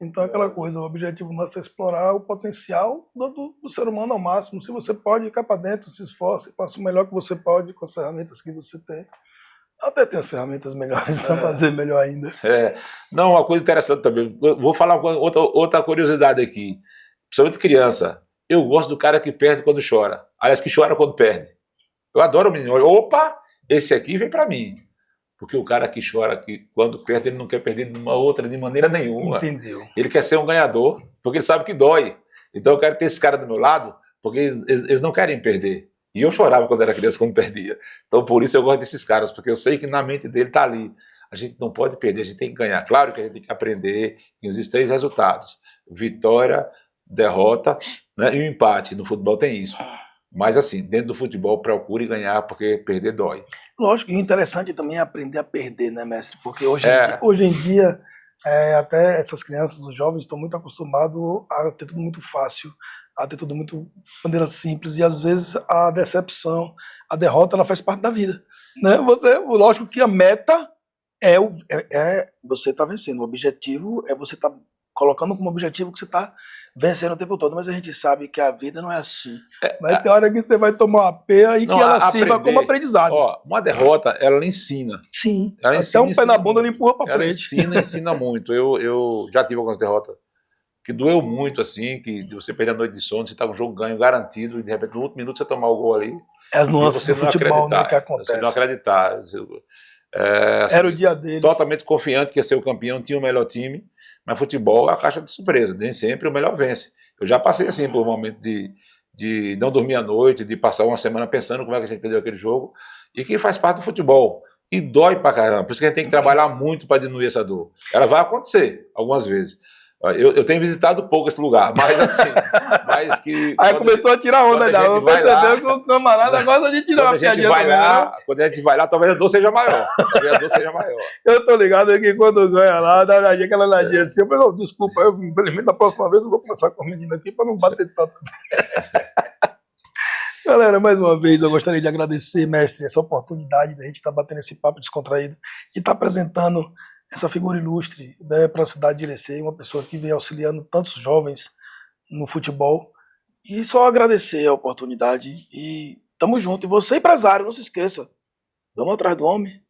S1: Então, aquela coisa, o objetivo nosso é explorar o potencial do ser humano ao máximo. Se você pode, ir cá para dentro, se esforce, faça o melhor que você pode com as ferramentas que você tem. Até tem as ferramentas melhores para fazer melhor ainda.
S2: Não, uma coisa interessante também. Vou falar outra curiosidade aqui. Principalmente criança. Eu gosto do cara que perde quando chora. Aliás, que chora quando perde. Eu adoro o menino. Opa, esse aqui vem para mim. Porque o cara que chora quando perde, ele não quer perder de uma outra de maneira nenhuma.
S1: Entendeu.
S2: Ele quer ser um ganhador, porque ele sabe que dói. Então eu quero ter esse cara do meu lado, porque eles não querem perder. E eu chorava quando era criança, quando perdia. Então por isso eu gosto desses caras, porque eu sei que na mente dele está ali. A gente não pode perder, a gente tem que ganhar. Claro que a gente tem que aprender que existem 3 resultados. Vitória, derrota, né, e o empate. No futebol tem isso. Mas assim, dentro do futebol, procure ganhar, porque perder dói.
S1: Lógico, e o interessante também é aprender a perder, né, mestre? Porque hoje em dia até essas crianças, os jovens, estão muito acostumados a ter tudo muito fácil, a ter tudo muito de maneira simples, e às vezes a decepção, a derrota, ela faz parte da vida. Né? Lógico que a meta é você estar vencendo. O objetivo é você estar colocando como objetivo que você está vencendo o tempo todo, mas a gente sabe que a vida não é assim. Vai ter hora que você vai tomar uma peia e que ela sirva como aprendizado.
S2: Ó, uma derrota, ela ensina.
S1: Sim,
S2: ela
S1: até
S2: ensina,
S1: um pé na bunda ela empurra para frente.
S2: Ela ensina muito. Eu já tive algumas derrotas que doeu muito, assim, que você perder a noite de sono, você tá com o jogo ganho garantido, e de repente no último minuto você tomar o gol ali.
S1: As nuances do futebol, né, que acontece.
S2: Você não acreditar. Assim,
S1: era o dia dele.
S2: Totalmente confiante que ia ser o campeão, tinha o melhor time, mas futebol é a caixa de surpresa, nem sempre o melhor vence. Eu já passei assim por um momento de não dormir à noite, de passar uma semana pensando como é que a gente perdeu aquele jogo, e que faz parte do futebol. E dói pra caramba, por isso que a gente tem que trabalhar muito para diminuir essa dor. Ela vai acontecer algumas vezes. Eu tenho visitado pouco esse lugar, mas assim, mas que...
S1: Aí começou a tirar onda já, eu percebeu que o camarada gosta de tirar uma piadinha.
S2: Quando a gente vai lá, talvez a dor seja maior.
S1: Eu tô ligado que quando ganha lá, dá uma aquela olhadinha assim, eu falei, desculpa, infelizmente da próxima vez eu vou começar com o menino aqui para não bater tanto. Galera, mais uma vez eu gostaria de agradecer, mestre, essa oportunidade da gente estar batendo esse papo descontraído, de estar apresentando essa figura ilustre, né, para a cidade de Irecê, uma pessoa que vem auxiliando tantos jovens no futebol. E só agradecer a oportunidade e tamo junto. E você, empresário, não se esqueça, vamos atrás do homem,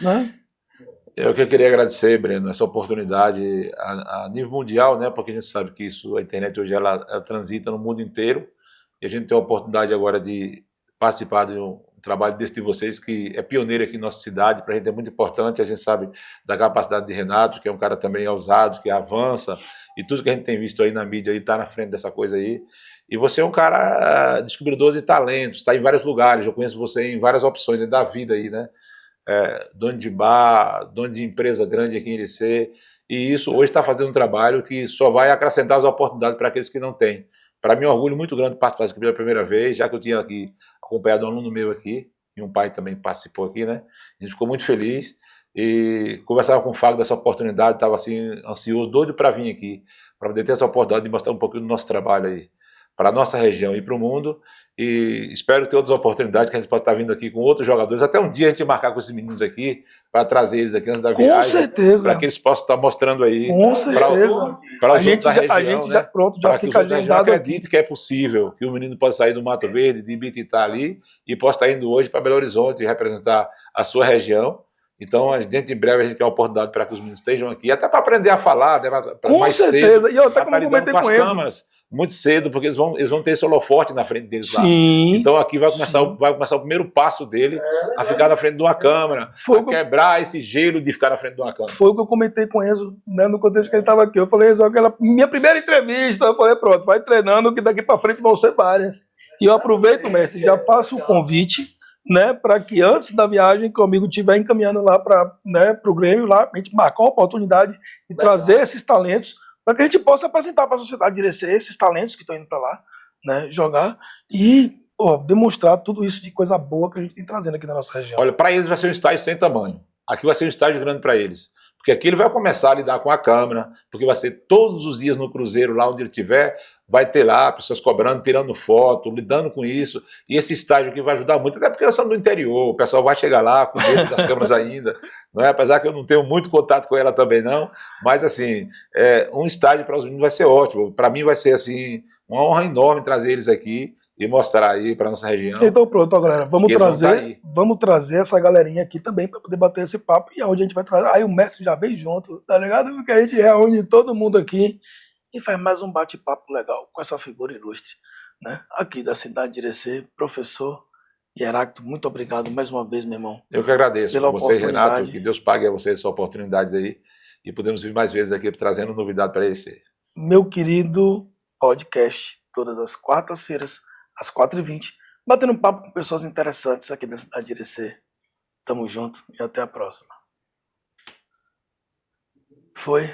S1: né?
S2: Eu que queria agradecer, Breno, essa oportunidade a nível mundial, né? Porque a gente sabe que isso, a internet hoje ela transita no mundo inteiro e a gente tem a oportunidade agora de participar de um trabalho desse de vocês que é pioneiro aqui em nossa cidade. Para a gente é muito importante. A gente sabe da capacidade de Renato, que é um cara também ousado, que avança e tudo que a gente tem visto aí na mídia está na frente dessa coisa aí. E você é um cara descobridor de talentos, está em vários lugares. Eu conheço você em várias opções da vida aí, né? Dono de bar, dono de empresa grande aqui em Irecê, e isso hoje está fazendo um trabalho que só vai acrescentar as oportunidades para aqueles que não têm. Para mim é um orgulho muito grande participar aqui pela primeira vez, já que eu tinha aqui acompanhado um aluno meu aqui, e um pai também participou aqui, né? A gente ficou muito feliz e conversava com o Fábio dessa oportunidade, estava assim, ansioso, doido para vir aqui, para poder ter essa oportunidade de mostrar um pouquinho do nosso trabalho aí, para a nossa região e para o mundo, e espero ter outras oportunidades que a gente possa estar vindo aqui com outros jogadores, até um dia a gente marcar com esses meninos aqui, para trazer eles aqui antes da
S1: Com
S2: viagem,
S1: certeza.
S2: para que eles possam estar mostrando aí,
S1: Com certeza.
S2: para
S1: A
S2: os
S1: gente,
S2: outros da
S1: a
S2: região,
S1: gente já,
S2: né?
S1: pronto, já
S2: Para que os
S1: fica
S2: outros da região
S1: agendado aqui.
S2: acreditem que é possível, que o menino pode sair do Mato Verde, de Ibititá ali, e possa estar indo hoje para Belo Horizonte e representar a sua região. Então, dentro de breve, a gente quer a oportunidade para que os meninos estejam aqui, até para aprender a falar, né,
S1: Com
S2: mais
S1: certeza.
S2: cedo,
S1: E eu até
S2: a
S1: como
S2: estar lidando
S1: comentei
S2: com
S1: com
S2: as
S1: eles.
S2: câmeras muito cedo, porque eles vão ter esse holofote na frente deles lá.
S1: Sim.
S2: Então aqui vai começar,
S1: sim.
S2: vai começar o primeiro passo dele a ficar na frente de uma câmera,
S1: Foi
S2: a quebrar esse gelo de ficar na frente de uma câmera.
S1: Foi o que eu comentei com o Enzo, né, no contexto que ele estava aqui. Eu falei, Enzo, aquela minha primeira entrevista, eu falei, pronto, vai treinando que daqui para frente vão ser várias. E eu aproveito, mestre, já faço o convite, né, para que antes da viagem que o amigo estiver encaminhando lá para, né, o Grêmio, lá, a gente marcar uma oportunidade de trazer esses talentos para que a gente possa apresentar para a sociedade de Irecê esses talentos que estão indo para lá, né, jogar e demonstrar tudo isso de coisa boa que a gente tem trazendo aqui na nossa região.
S2: Olha, para eles vai ser um estágio sem tamanho. Aqui vai ser um estágio grande para eles. Porque aqui ele vai começar a lidar com a câmera, porque vai ser todos os dias no Cruzeiro, lá onde ele estiver, vai ter lá pessoas cobrando, tirando foto, lidando com isso. E esse estágio aqui vai ajudar muito, até porque eles são do interior, o pessoal vai chegar lá com medo das câmeras ainda, não é? Apesar que eu não tenho muito contato com ela também não, mas assim, um estágio para os meninos vai ser ótimo. Para mim vai ser assim, uma honra enorme trazer eles aqui e mostrar aí para nossa região.
S1: Então pronto, ó, galera, vamos trazer essa galerinha aqui também para poder bater esse papo e aonde a gente vai trazer. Aí o mestre já vem junto, tá ligado? Porque a gente reúne todo mundo aqui e faz mais um bate-papo legal com essa figura ilustre, né? Aqui da cidade de Irecê, professor Heráclito, muito obrigado mais uma vez, meu irmão.
S2: Eu que agradeço
S1: pela
S2: a vocês, Renato,
S1: oportunidade.
S2: que Deus pague a vocês essas oportunidades aí e podemos vir mais vezes aqui trazendo novidade para Irecê.
S1: Meu querido podcast, todas as quartas-feiras, às 4h20, batendo um papo com pessoas interessantes aqui da cidade de Irecê. Tamo junto e até a próxima. Foi.